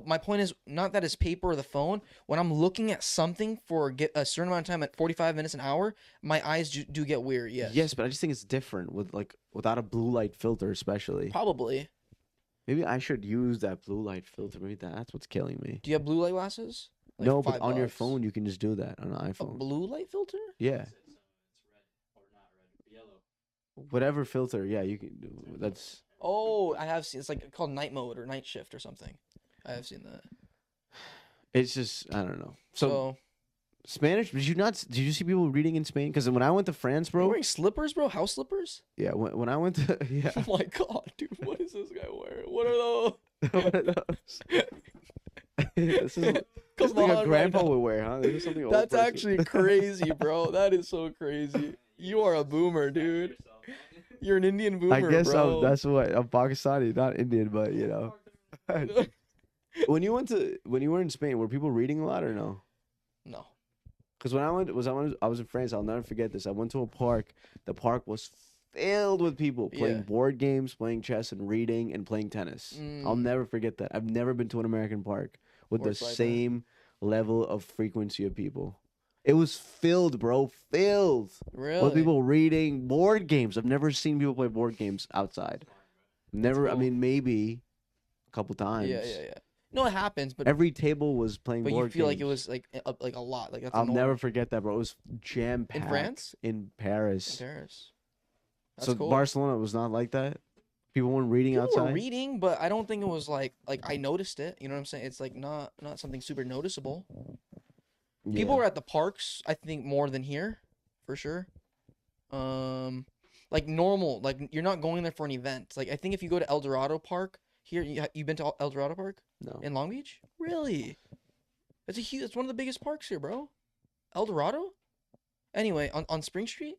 my point is not that it's paper or the phone. When I'm looking at something for a certain amount of time, at 45 minutes, an hour, my eyes do get weird. Yes. Yes, but I just think it's different without a blue light filter, especially. Probably. Maybe I should use that blue light filter. Maybe that's what's killing me. Do you have blue light glasses? Like No, but on your $5. phone you can just do that on an A iPhone. blue light filter? Yeah, it's red or not red, yellow. whatever filter. Yeah, you can do. That's Oh, I have seen. It's like called night mode or night shift or something. I have seen that. it's just I don't know. So, So, Spanish? Did you see people reading in Spain? Because when I went to France, bro, bro. wearing slippers, bro, house slippers. Yeah, when I went to yeah. Oh my god, dude, what is this guy wearing? What are those? One of those. This is Come something on, a grandpa right now. would wear, huh? This is something old That's person. actually crazy, bro. That is so crazy. You are a boomer, dude. You're an Indian boomer, I guess bro. that's what I'm Pakistani, not Indian, but you know. when you were in Spain, were people reading a lot or no? No. Because when I was in France, I'll never forget this. I went to a park. The park was filled with people playing Yeah. board games, playing chess, and reading and playing tennis. I'll Mm. never forget that. I've never been to an American park with Where the it's like that. same level of frequency of people. It was filled, bro. Filled Really? with people reading board games. I've never seen people play board games outside. Never. I cool. mean, maybe a couple times. Yeah. No, it happens, but Every table was playing you board feel like it games. was like a lot. Like that's a I'll norm. never forget that, bro. It was jam packed in France, in Paris. in Paris. That's So cool. Barcelona was not like that. People weren't reading People outside. were reading, but I don't think it was like I noticed it. You know what I'm saying? It's like not something super noticeable. People Yeah. were at the parks, I think, more than here, for sure. Like normal, like you're not going there for an event. Like I think if you go to El Dorado Park here, you've been to El Dorado Park No. in Long Beach? Really? It's one of the biggest parks here, bro. El Dorado? Anyway, on Spring Street?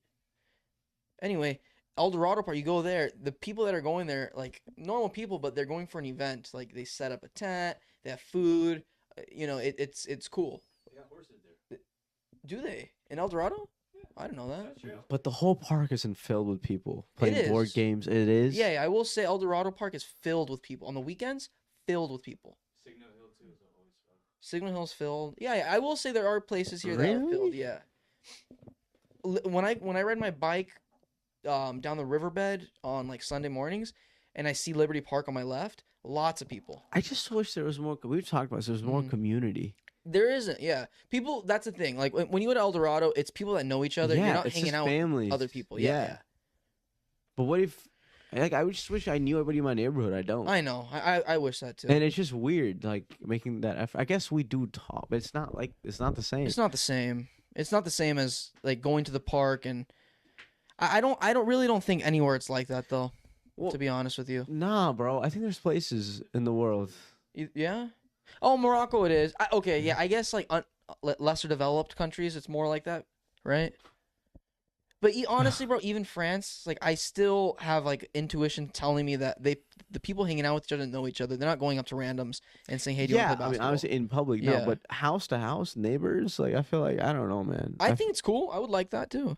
Anyway, El Dorado Park, you go there, the people that are going there, like normal people, but they're going for an event. Like they set up a tent, they have food, it's cool. They got horses there. Do they? In El Dorado? I didn't know that. That's true. But the whole park isn't filled with people playing board is. games. It is. Yeah, I will say El Dorado Park is filled with people. On the weekends, filled with people. Signal Hill too is always fun. Signal Hill's filled. Yeah, I will say there are places here that are filled. Really? Yeah. When I ride my bike down the riverbed on like Sunday mornings, and I see Liberty Park on my left, lots of people. I just wish there was more. We've talked about this. There was more Mhm. community. There isn't. Yeah, people. That's the thing. Like when you go to El Dorado, it's people that know each other. Yeah, You're not it's hanging just out with families. other people. Yeah. But what if? Like, I just wish I knew everybody in my neighborhood. I don't. I know. I wish that too. And it's just weird, like making that effort. I guess we do talk, but it's not the same. It's not the same. It's not the same as like going to the park, and I don't think anywhere it's like that though. Well, To be honest with you. Nah, bro. I think there's places in the world. Yeah. Oh, Morocco it is. Okay, yeah. I guess like lesser developed countries, it's more like that, right? But honestly, bro, even France, like I still have like intuition telling me that the people hanging out with each other know each other. They're not going up to randoms and saying, "Hey, do you Yeah, want to play I mean, basketball?" obviously in public, no, Yeah. but house to house, neighbors, like I feel like I don't know, man. I think it's cool. I would like that too.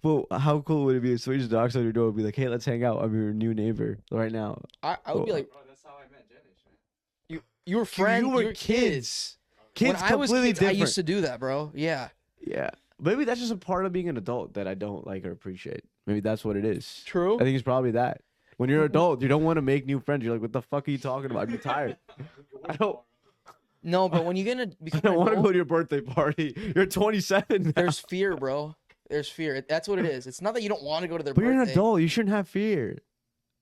Well, how cool would it be if Swedish knocks on your door and be like, "Hey, let's hang out. I'm your new neighbor right now." I would be Well, like, Bro, that's how I met Janish, man. you were friends. you were you kids. Kids When I was completely kids, different. I used to do that, bro. Yeah. Yeah, maybe that's just a part of being an adult that I don't like or appreciate. Maybe that's what it is. True. I think it's probably that. When you're an adult, you don't want to make new friends. You're like, "What the fuck are you talking about? I'm tired. I don't. No, but when you're gonna I become don't an want to adult, go to your birthday party. You're 27 now. there's fear, bro. There's fear. That's what it is. It's not that you don't want to go to their But birthday. you're an adult. You shouldn't have fear.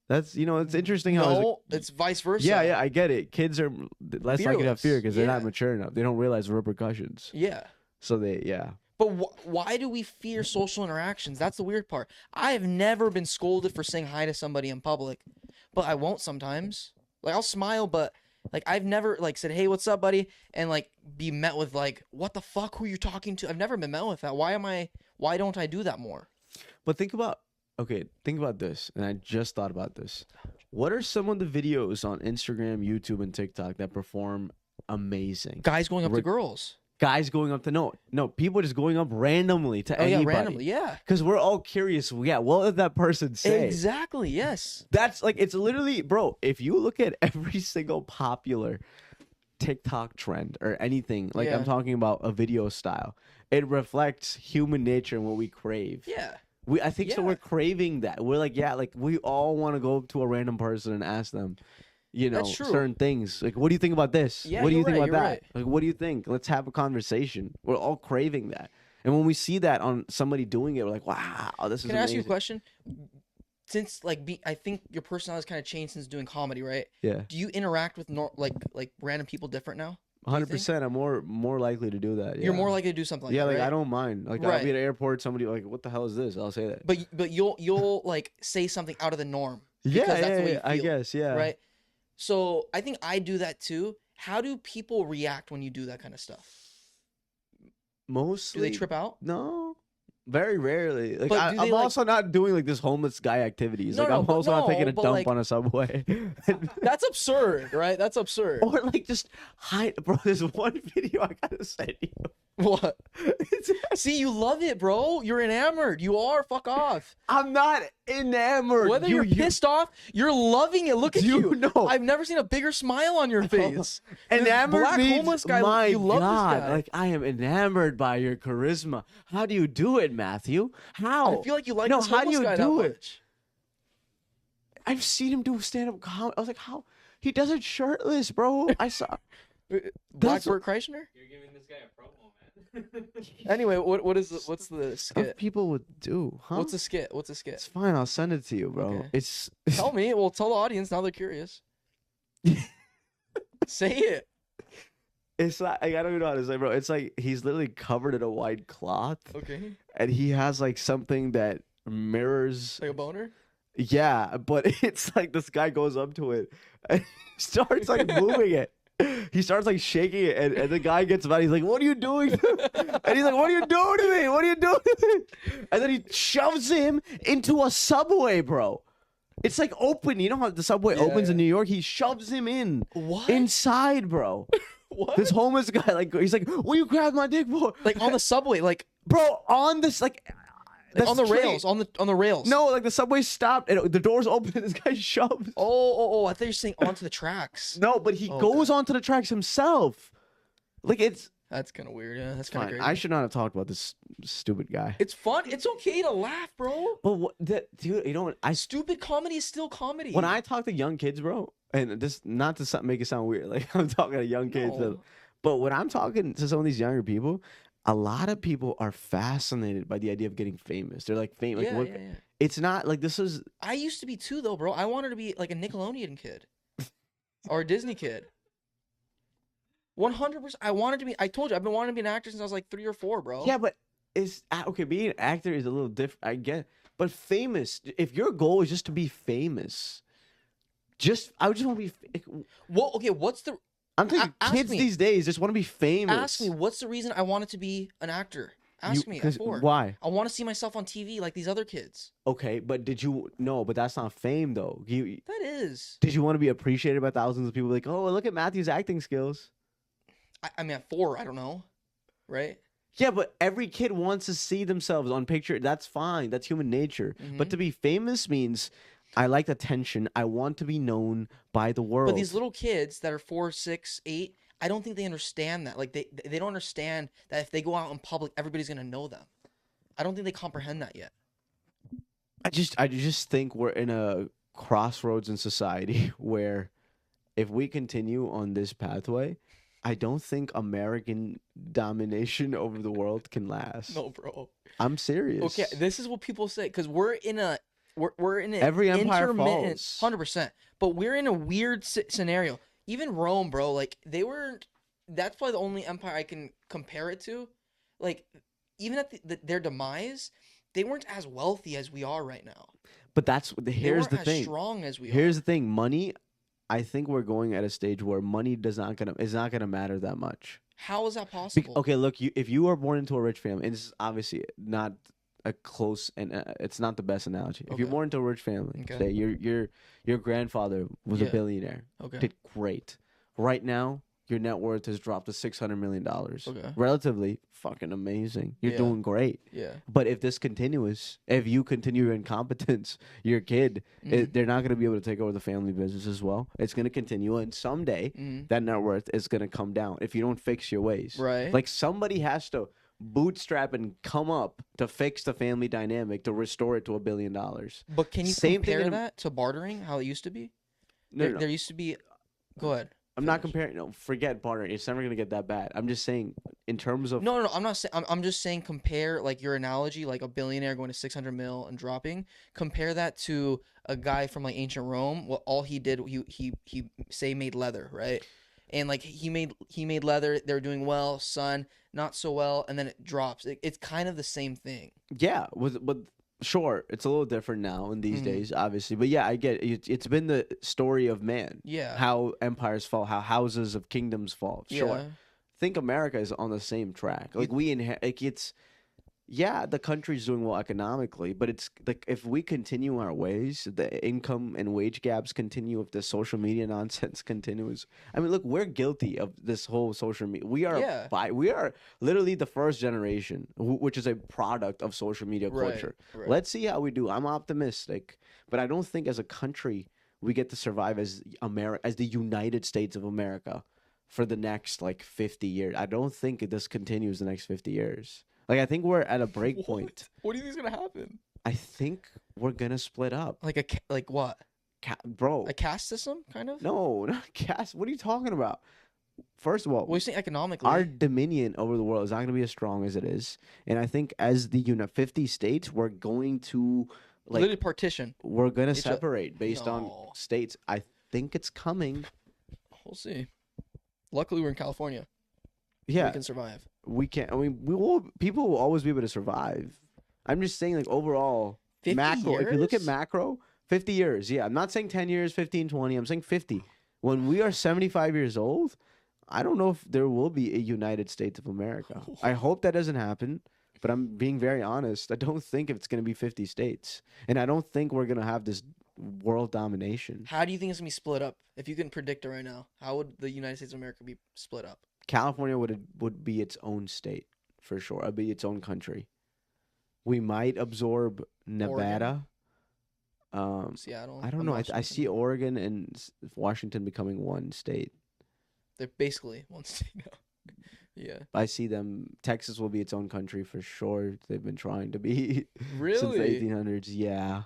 That's it's interesting how. No, it's vice versa. Yeah, I get it. Kids are less likely to have fear Fearless, because they're not yeah. mature enough. They don't realize the repercussions. Yeah. So yeah. But why do we fear social interactions? That's the weird part. I have never been scolded for saying hi to somebody in public, but I won't sometimes. Like I'll smile, but like I've never like said, "Hey, what's up, buddy?" and like be met with like, "What the fuck? Who are you talking to?" I've never been met with that. Why don't I do that more? But think about this, and I just thought about this. What are some of the videos on Instagram, YouTube, and TikTok that perform amazing? Guys going up to Rick- girls. Guys going up to no people just going up randomly to Oh yeah, anybody. randomly. Yeah. Because we're all curious. Yeah, what did that person say? Exactly. Yes. That's like it's literally, bro. If you look at every single popular TikTok trend or anything, like I'm Yeah. talking about a video style, it reflects human nature and what we crave. Yeah. I think so. Yeah. We're craving that. We're like, yeah, like we all want to go up to a random person and ask them, That's true. certain things. Like, what do you think about this? Yeah, what do you you're think right, about you're that? right. Like, what do you think? Let's have a conversation. We're all craving that. And when we see that on somebody doing it, we're like, wow, this is Can I ask amazing. you a question? Since I think your personality's kind of changed since doing comedy, right? Yeah, Do you interact with like random people different now? 100%. I'm more likely to do that. Yeah. You're more likely to do something like yeah, that, like right? I don't mind. Like I'll Right. be at an airport, somebody like, what the hell is this? I'll say that. But you'll like say something out of the norm. Yeah, because that's the way you I feel, guess, yeah. Right. So I think I do that too. How do people react when you do that kind of stuff? Mostly. Do they trip out? No, very rarely. Like But I, do they, I'm like- also not doing like this homeless guy activities. No, Like no, I'm but also not taking no, a but, dump like- on a subway. That's absurd, right? That's absurd. Or like just hide, bro. There's one video I gotta send you. What? See, you love it, bro. You're enamored. You are. Fuck off. I'm not enamored. Whether you're pissed off, you're loving it. Look at you. know. I've never seen a bigger smile on your face. This Enamored black means, homeless guy. my You love God, this guy. like I am enamored by your charisma. How do you do it, Matthew? How? I feel like you like No, this how do homeless you guy do that it? much. I've seen him do stand-up comedy. I was like, how? He does it shirtless, bro. I saw. That's- Blackbird Kreischer? You're giving this guy a promo, man. Anyway, what's the Stuff skit? people would do, huh? What's the skit? What's the It's skit? fine. I'll send it to you, bro. Okay. It's Tell me. Well, tell the audience now. They're curious. Say it. it's like I don't even know how to say, bro. It's like he's literally covered in a white cloth, Okay. and he has like something that mirrors. Like a boner. Yeah, but it's like this guy goes up to it and he starts like moving it. He starts like shaking it, and the guy gets mad. He's like, "What are you doing?" And he's like, "What are you doing to me? What are you doing to me?" And then he shoves him into a subway, bro. It's like open. You know how the subway Yeah, opens in yeah. New York? He shoves him in What? inside, bro. What? This homeless guy, like, he's like, "What you grab my dick for?" Like on the subway, like bro, on this, like on the train- rails, on the rails. No, like the subway stopped and the doors open and this guy shoves. Oh! I thought you were saying onto the tracks. No, but he Oh, goes onto the tracks himself. Like it's That's kind of weird. Yeah, that's kind of fine. crazy. I should not have talked about this stupid guy. It's fun. It's okay to laugh, bro. But what, dude, you know what? Stupid comedy is still comedy. When I talk to young kids, bro, and this not to make it sound weird, like I'm talking to young kids, No. but when I'm talking to some of these younger people, a lot of people are fascinated by the idea of getting famous. They're like, famous. yeah, Like, yeah, yeah. It's not like this is. I used to be too, though, bro. I wanted to be like a Nickelodeon kid or a Disney kid. 100%. I wanted to be. I told you, I've been wanting to be an actor since I was like 3 or 4, bro. Yeah, but it's okay. Being an actor is a little different. I get, but famous. If your goal is just to be famous, I would just want to be. Well, okay. What's the? I'm thinking ask kids me. these days just want to be famous. Ask me. What's the reason I wanted to be an actor? Ask me. 'Cause Before. why? I want to see myself on TV like these other kids. Okay, but did you no? But that's not fame though. That is. Did you want to be appreciated by thousands of people? Like, oh, look at Matthew's acting skills. I mean, at 4, I don't know, right? Yeah, but every kid wants to see themselves on picture. That's fine. That's human nature. But Mhm. to be famous means I like attention. I want to be known by the world. But these little kids that are 4, 6, 8, I don't think they understand that. Like they don't understand that if they go out in public, everybody's gonna know them. I don't think they comprehend that yet. I just think we're in a crossroads in society where if we continue on this pathway, I don't think American domination over the world can last. No, bro. I'm serious. Okay, this is what people say because we're in an Every empire intermittent, falls. 100%. But we're in a weird scenario. Even Rome, bro. Like they weren't. That's probably the only empire I can compare it to. Like even at their demise, they weren't as wealthy as we are right now. But They here's weren't the as thing. strong as we are. Here's the thing. Money. I think we're going at a stage where money is not gonna matter that much. How is that possible? Okay, look. If you are born into a rich family, and this is obviously not a close and it's not the best analogy. If you're Okay. born into a rich family, Okay. say your grandfather was a Yeah. billionaire, Okay. did great. Right now, your net worth has dropped to $600 million. Okay. Relatively fucking amazing. You're Yeah. doing great. Yeah. But if this continues, if you continue your incompetence, your kid, Mhm. they're not going to be able to take over the family business as well. It's going to continue, and someday Mhm. that net worth is going to come down if you don't fix your ways. Right. Like somebody has to bootstrap and come up to fix the family dynamic to restore it to $1 billion. But can you Same thing compare in a- that to bartering? How it used to be? No, there, no, there used to be. Go ahead. I'm not finish. comparing. No, forget bartering. It's never going to get that bad. I'm just saying, in terms of No. I'm not saying. I'm just saying. Compare like your analogy, like a billionaire going to 600 mil and dropping. Compare that to a guy from like ancient Rome. What all he did, he say made leather, right? And like he made leather. They're doing well. Sun not so well, and then it drops. It's kind of the same thing. yeah, but sure, it's a little different now in these Mhm. days, obviously. But yeah, I get it. It's been the story of man. Yeah. How empires fall, how houses of kingdoms fall. Sure. Yeah. Think America is on the same track. Like we inherit. Like it's yeah, the country's doing well economically, but it's like if we continue our ways, the income and wage gaps continue, if the social media nonsense continues. I mean, look, we're guilty of this whole social media. Yeah. We are literally the first generation, which is a product of social media Right, culture. right. Let's see how we do. I'm optimistic, but I don't think as a country we get to survive as as the United States of America for the next like 50 years. I don't think this continues the next 50 years. Like I think we're at a break point. What do you think's gonna happen? I think we're gonna split up, Like what? bro. A caste system, kind of? No, not cast. What are you talking about? First of all, Well, you're saying economically. our dominion over the world is not going to be as strong as it is, and I think as the 50 states, we're going to literally partition. we're gonna Each o- separate based on No. states. I think it's coming. We'll see. Luckily, we're in California. Yeah, We can survive. we can. I mean, we will. People will always be able to survive. I'm just saying, like overall, 50 macro. If you look at years? macro, 50 years. Yeah, I'm not saying 10 years, 15, 20. I'm saying 50. When we are 75 years old, I don't know if there will be a United States of America. I hope that doesn't happen, but I'm being very honest. I don't think it's going to be 50 states, and I don't think we're going to have this world domination. How do you think it's gonna be split up? If you can predict it right now, how would the United States of America be split up? California would be its own state for sure. It'd be its own country. We might absorb Nevada. Seattle. I don't and know. I Washington. see Oregon and Washington becoming one state. They're basically one state now. Yeah. I see them. Texas will be its own country for sure. They've been trying to be since the Really? 1800s. Yeah,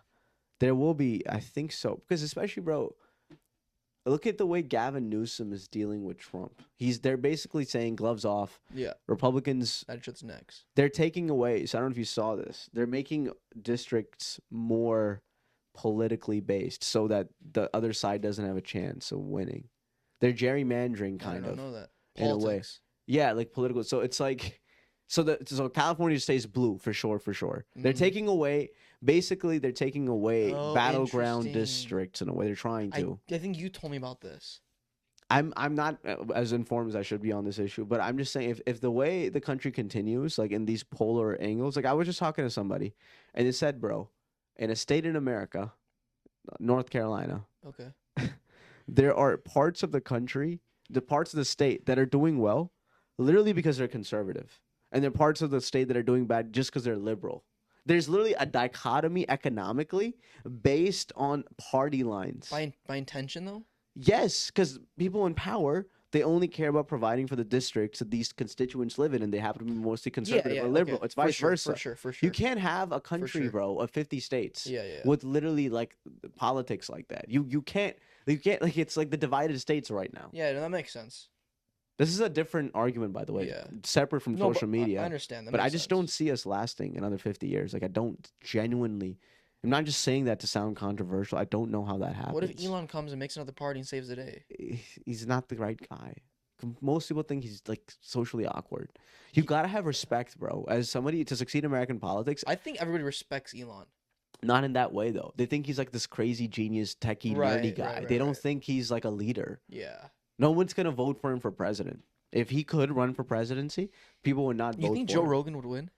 there will be. I think so because especially, bro. Look at the way Gavin Newsom is dealing with Trump. They're basically saying gloves off. Yeah. Republicans, That shit's next. they're taking away. So I don't know if you saw this. They're making districts more politically based so that the other side doesn't have a chance of winning. They're gerrymandering I kind don't of. know that. in a way. Politics. Yeah, like political. So it's like, so California stays blue for sure, for sure. They're Mhm. taking away, basically, they're taking away Oh, battleground interesting. districts in a way. They're trying to. I think you told me about this. I'm not as informed as I should be on this issue, but I'm just saying if the way the country continues, like in these polar angles, like I was just talking to somebody, and it said, bro, in a state in America, North Carolina, Okay. there are parts of the country, the parts of the state that are doing well, literally because they're conservative, and there are parts of the state that are doing bad just because they're liberal. There's literally a dichotomy economically based on party lines. By intention though. Yes, because people in power, they only care about providing for the districts that these constituents live in, and they happen to be mostly conservative or liberal. okay. It's vice versa. For sure. You can't have a country, sure. bro, of 50 states Yeah, yeah. with literally like politics like that. You can't like it's like the divided states right now. Yeah, no, that makes sense. This is a different argument, by the way, Yeah. separate from No, social but I media. understand that. But I makes just sense. don't see us lasting another 50 years. Like I don't genuinely. I'm not just saying that to sound controversial. I don't know how that happens. What if Elon comes and makes another party and saves the day? He's not the right guy. Most people think he's like socially awkward. You gotta have respect, bro. As somebody to succeed in American politics, I think everybody respects Elon. not in that way though. They think he's like this crazy genius, techie, nerdy Right, guy. right, They right, don't right. think he's like a leader. Yeah. No one's gonna vote for him for president. If he could run for presidency, people would not vote You think for Joe him. Rogan would win?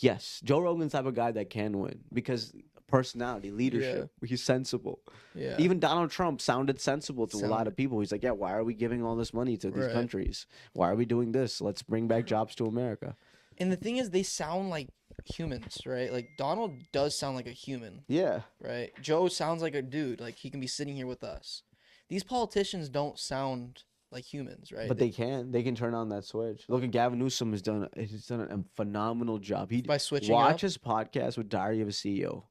Yes, Joe Rogan's the type of guy that can win because personality, leadership. He's sensible. Yeah. Even Donald Trump sounded sensible to a lot Sounded- of people. He's like, yeah, why are we giving all this money to these Right. countries? Why are we doing this? Let's bring back jobs to America. And the thing is, they sound like humans, right? Like Donald does sound like a human, Yeah. right? Joe sounds like a dude. Like he can be sitting here with us. These politicians don't sound like humans, right? But they can turn on that switch. Look at Gavin Newsom he's done a phenomenal job. He By switching watch up? his podcast with Diary of a CEO.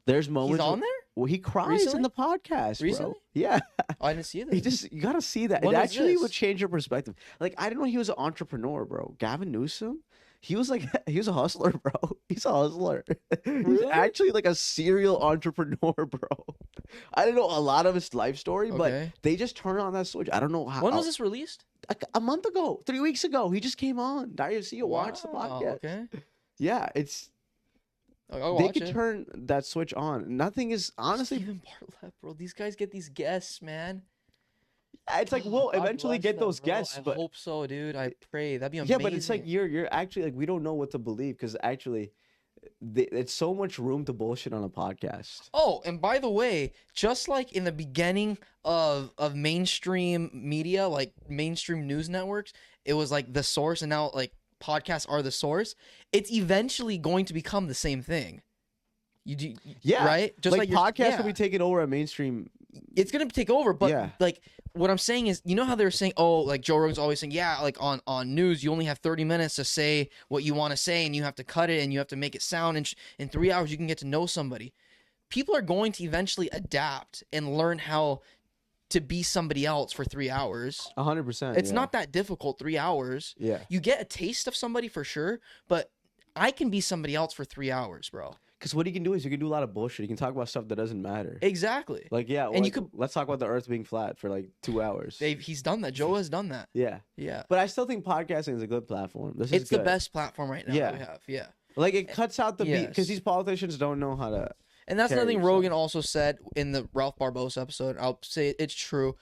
There's moments He's on where- there. well, he cries Recently? in the podcast, Recently? bro. Yeah. Oh, I didn't see He this. just you gotta see that. When It was actually would this? change your perspective. Like I didn't know he was an entrepreneur, bro. Gavin Newsom, he was like he was a hustler, bro. He's a hustler. He's Really? actually like a serial entrepreneur, bro. I don't know a lot of his life story, but Okay. they just turn on that switch. I don't know how. When was this released? A month ago, 3 weeks ago, he just came on. Dario CEO watch the Wow, podcast. Okay. Yeah, it's I'll they watch could it. turn that switch on. Nothing is honestly. Steven Bartlett, bro. These guys get these guests, man. It's like we'll God eventually bless get them, those bro. guests, I but hope so, dude. I pray that'd be amazing. yeah, but it's like you're actually like we don't know what to believe because actually it's so much room to bullshit on a podcast. Oh, and by the way, just like in the beginning of mainstream media, like mainstream news networks, it was like the source, and now like podcasts are the source. It's eventually going to become the same thing. You do, Yeah, right? Just like, podcasts will be taking over a mainstream. it's gonna take over. But Yeah. like what I'm saying is, you know how they're saying, oh, like Joe Rogan's always saying, yeah, like on news, you only have 30 minutes to say what you want to say, and you have to cut it, and you have to make it sound. And in 3 hours, you can get to know somebody. People are going to eventually adapt and learn how to be somebody else for 3 hours. 100%. It's not that difficult. 3 hours. Yeah. You get a taste of somebody for sure, but I can be somebody else for 3 hours, bro. Because what you can do is you can do a lot of bullshit. You can talk about stuff that doesn't matter. Exactly. Like, yeah, And you like, could- let's talk about the Earth being flat for like 2 hours. He's done that. Joe has done that. Yeah, Yeah. but I still think podcasting is a good platform. This It's is the good. best platform right now Yeah. that we have. Yeah. Like it cuts out the beat because Yes. these politicians don't know how to. And that's another Carry thing yourself. Rogan also said in the Ralph Barbosa episode. I'll say it's true.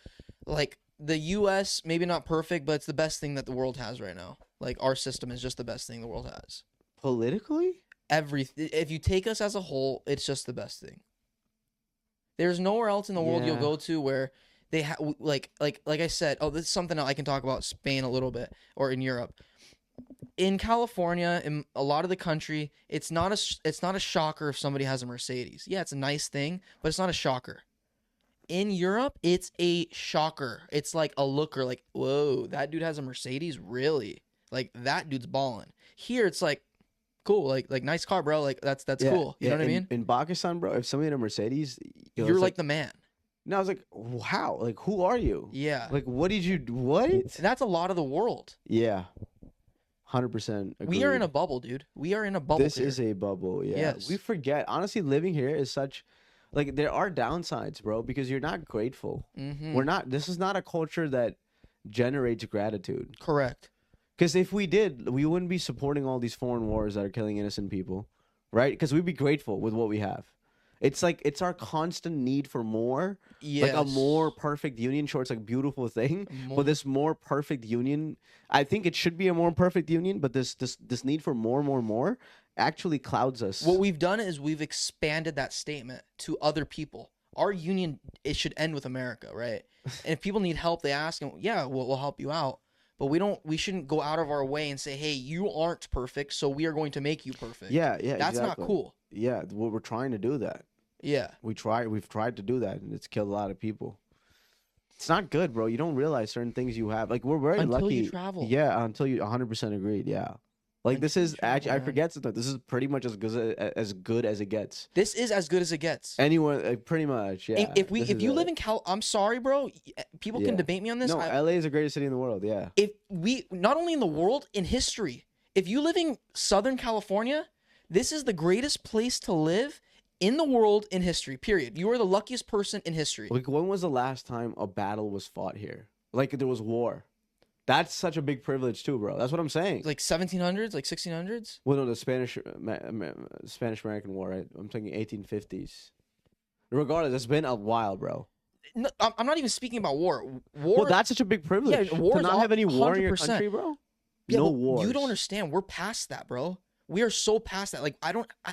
Like the U.S. maybe not perfect, but it's the best thing that the world has right now. Like our system is just the best thing the world has. Politically? If you take us as a whole, it's just the best thing. There's nowhere else in the world you'll Yeah. go to where they have like I said. Oh, this is something I can talk about Spain a little bit, or in Europe. In California, in a lot of the country, it's not a shocker if somebody has a Mercedes. Yeah, it's a nice thing, but it's not a shocker. In Europe, it's a shocker. It's like a looker, like, whoa, that dude has a Mercedes, really? Like that dude's balling. Here, it's like, cool, like nice car, bro. Like that's Yeah, cool. You know what I mean? In Pakistan, bro, if somebody had a Mercedes, You're like the man. No, I was like, how? Like, who are you? Yeah. Like, what did you? What? That's a lot of the world. Yeah, 100%. We are in a bubble, dude. We are in a bubble. This is a bubble. Yeah. Yes. We forget. Honestly, living here is such. Like, there are downsides, bro, because you're not grateful. Mm-hmm. We're not. This is not a culture that generates gratitude. Correct. Because if we did, we wouldn't be supporting all these foreign wars that are killing innocent people, right? Because we'd be grateful with what we have. It's like it's our constant need for more, Yes. like a more perfect union. Sure, it's like a beautiful thing, but this more perfect union, I think it should be a more perfect union. But this need for more actually clouds us. What we've done is we've expanded that statement to other people. Our union, it should end with America, right? And if people need help, they ask, and yeah, we'll help you out. But we shouldn't go out of our way and say, hey, you aren't perfect, so we are going to make you perfect. Yeah, That's exactly. not cool. Yeah, we're trying to do that. Yeah. We've tried to do that, and it's killed a lot of people. It's not good, bro. You don't realize certain things you have. Like, we're very Until lucky. you travel. Yeah, until you 100% agreed. Yeah. Like, this Until you is travel, actually, I man. forget something. This is pretty much as good as it gets. This is as good as it gets. Anyone, pretty much, yeah. And if This you is live it. in I'm sorry, bro. People can Yeah. debate me on this. No, LA is the greatest city in the world, yeah. If we not only in the world, in history, if you live in Southern California, this is the greatest place to live in the world in history. Period. You are the luckiest person in history. Like, when was the last time a battle was fought here? Like, there was war. That's such a big privilege, too, bro. That's what I'm saying. Like 1700s, like 1600s. Well, no, the Spanish-American War, right? I'm thinking 1850s. Regardless, it's been a while, bro. No, I'm not even speaking about war. War. Well, that's such a big privilege. war to is not all- have any war in your 100%. country, bro. Yeah, No but wars. You don't understand. We're past that, bro. We are so past that. Like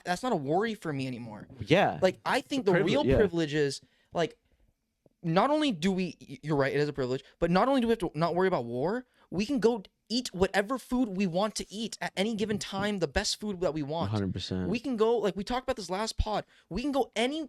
that's not a worry for me anymore. Yeah. Like I think a the real privilege, yeah. privilege is like not only do we you're right, it is a privilege, but not only do we have to not worry about war, we can go eat whatever food we want to eat at any given time, the best food that we want. 100%. We can go, like we talked about this last pod, we can go any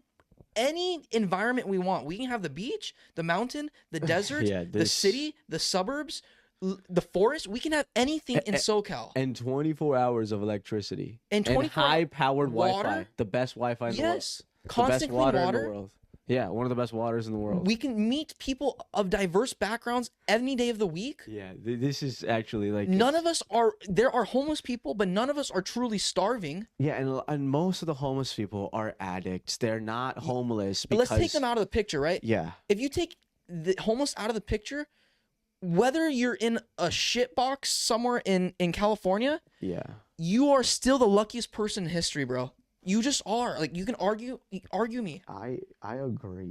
environment we want. We can have the beach, the mountain, the desert, Yeah, the this- city, the suburbs, the forest. We can have anything in SoCal. And 24 hours of electricity. And 24 high-powered water? Wi-Fi. The best Wi-Fi in the world. Yes. The Constant best clean water in water. the world. Yeah, one of the best waters in the world. We can meet people of diverse backgrounds any day of the week. Yeah, this is actually like None of us are, there are homeless people, but none of us are truly starving. Yeah, and most of the homeless people are addicts. They're not homeless But because let's take them out of the picture, right? Yeah. If you take the homeless out of the picture, whether you're in a shit box somewhere in California, Yeah. you are still the luckiest person in history, bro. You just are. Like, you can argue me. I agree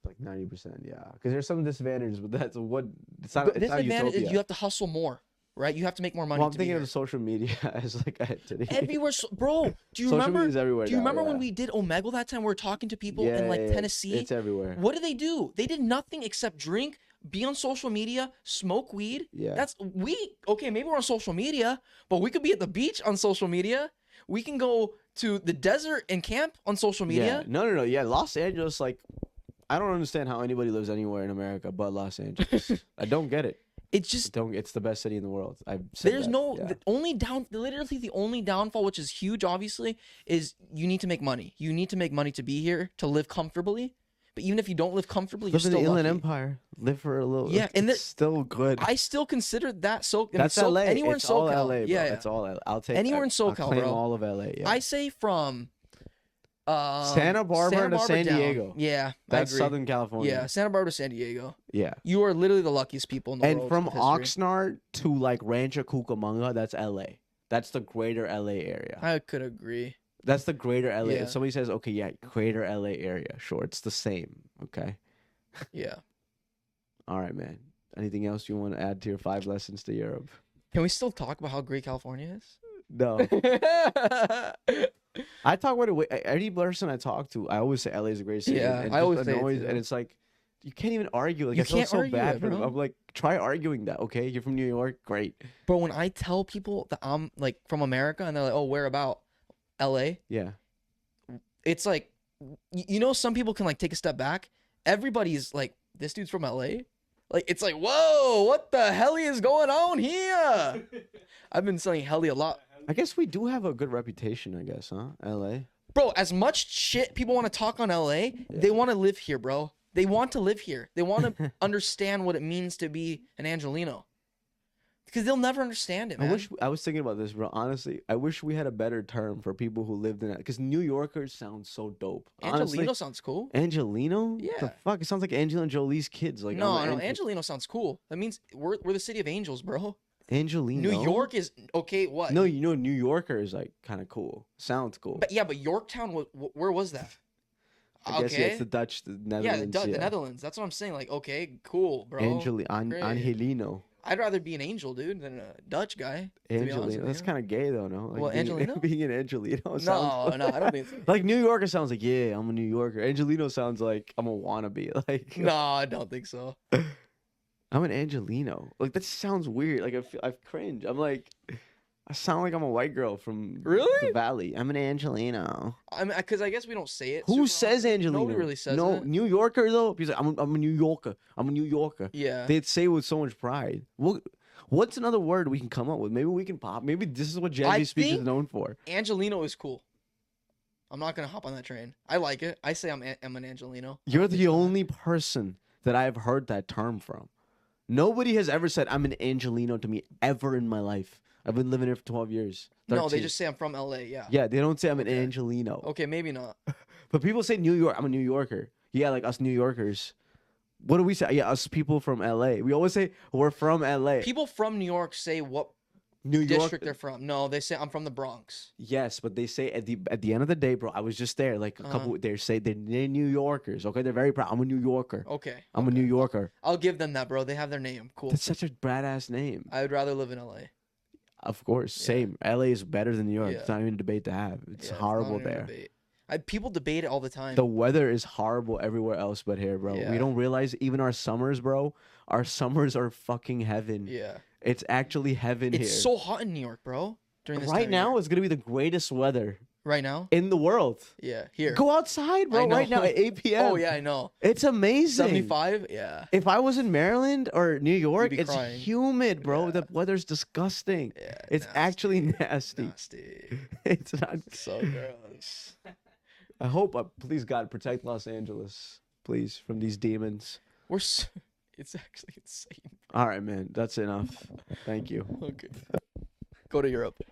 like 90%, yeah. Because there's some disadvantages, but that's what it's not But it's not disadvantage is utopia. you have to hustle more, right? You have to make more money Well, I'm to be thinking here. of social media as like a entity. Everywhere, bro. Do you Social remember? media is everywhere Do you now, remember when yeah. we did Omegle that time? We were talking to people Yeah, in like yeah, yeah, Tennessee. It's everywhere. What did they do? They did nothing except drink, be on social media, smoke weed. Yeah. That's okay, maybe we're on social media, but we could be at the beach on social media. We can go to the desert and camp on social media. Yeah. No. Yeah, Los Angeles, like, I don't understand how anybody lives anywhere in America but Los Angeles. I don't get it. It's just It's the best city in the world. I've said there's that, no yeah. literally the only downfall, which is huge, obviously, is you need to make money. You need to make money to be here, to live comfortably. But even if you don't live comfortably, Live you're in the still Inland lucky. Empire. Live for a little. Yeah, and it's still good. I still consider that so. I mean, That's so, LA. Anywhere It's in SoCal. all LA, bro. Yeah, It's all LA. I'll take Anywhere in I'll SoCal, claim bro. all of LA. Yeah. I say from Santa Barbara to San down. Diego. Yeah, That's I agree. Southern California. Yeah, Santa Barbara to San Diego. Yeah. You are literally the luckiest people in the And world. from with history. Oxnard to like Rancho Cucamonga, that's LA. That's the greater LA area. I could agree. That's the greater LA. Yeah. If somebody says, okay, yeah, greater LA area. Sure, it's the same. Okay. Yeah. All right, man. Anything else you want to add to your 5 lessons to Europe? Can we still talk about how great California is? No. I talk about it. Any person I talk to, I always say LA is a great city. Yeah, and I it always just say it annoys- too. and it's like you can't even argue. Like You I feel can't so argue bad it, for them. bro. I'm like, try arguing that. Okay, you're from New York, great. Bro, when I tell people that I'm like from America and they're like, "Oh, where about?" LA. Yeah, It's like you know, some people can like take a step back. Everybody's like, "This dude's from LA." Like it's like, "Whoa, what the hell is going on here?" I've been saying heli a lot. I guess we do have a good reputation. I guess, huh? LA. Bro, as much shit people want to talk on LA, they want to live here, bro. They want to live here. They want to understand what it means to be an Angelino. Because they'll never understand it, man. I was thinking about this, bro. Honestly, I wish we had a better term for people who lived in it. Because New Yorkers sound so dope. Honestly, Angelino sounds cool. Angelino? Yeah. The fuck? It sounds like Angelina Jolie's kids. Like No, I'm Angelino sounds cool. That means we're the city of angels, bro. Angelino. New York is okay. What? No, you know, New Yorker is like kind of cool. Sounds cool. But yeah, but Yorktown, where was that? I guess yeah, it's the Dutch, the Netherlands. Yeah, the Netherlands. That's what I'm saying. Like, okay, cool, bro. Great. Angelino. I'd rather be an angel, dude, than a Dutch guy. to be honest Angelino. with That's you. kind of gay, though, no? Like Well, being, Angelino? being an Angelino No, sounds... no, I don't think so. Like, New Yorker sounds like, yeah, I'm a New Yorker. Angelino sounds like I'm a wannabe. Like, No, I don't think so. I'm an Angelino. Like, that sounds weird. Like, I cringe. I'm like... I sound like I'm a white girl from Really? the valley. I'm an Angelino. I mean, because I guess we don't say it. Who super says often. Angelino? Nobody really says no, it. New Yorker, though. He's like, I'm a New Yorker. I'm a New Yorker. Yeah. They'd say it with so much pride. What's another word we can come up with? Maybe we can pop. Maybe this is what I Jazzy Speech is think- known for. Angelino is cool. I'm not gonna hop on that train. I like it. I say I'm an Angelino. You're the only person that I've heard that term from. Nobody has ever said I'm an Angelino to me ever in my life. I've been living here for 12 years. No, they 13. just say I'm from LA. Yeah. Yeah, they don't say I'm an Okay. Angelino. Okay, maybe not. But people say New York. I'm a New Yorker. Yeah, like us New Yorkers. What do we say? Yeah, us people from LA. We always say we're from LA. People from New York say what New York. district they're from. No, they say I'm from the Bronx. Yes, but they say at the end of the day, bro. I was just there, like a couple. They say they're New Yorkers. Okay, they're very proud. I'm a New Yorker. Okay. I'm a New Yorker. I'll give them that, bro. They have their name. Cool. That's such a badass name. I would rather live in LA. Of course, Yeah. same. LA is better than New York. Yeah. It's not even a debate to have. It's Yeah, not horrible even a there. debate. People debate it all the time. The weather is horrible everywhere else but here, bro. Yeah. We don't realize even our summers, bro. Our summers are fucking heaven. Yeah. It's actually heaven It's here. so hot in New York, bro. During this time Right of now, year. it's gonna be the greatest weather Right now? in the world. Yeah. Here. Go outside, bro. I know. Right now at 8 p.m. Oh yeah, I know. It's amazing. 75? Yeah. If I was in Maryland or New York, be it's crying. humid, bro. Yeah. The weather's disgusting. Yeah. It's nasty. actually nasty. Nasty. It's not. So gross. I hope, please God, protect Los Angeles, please, from these demons. It's actually insane. All right, man. That's enough. Thank you. Okay. Go to Europe.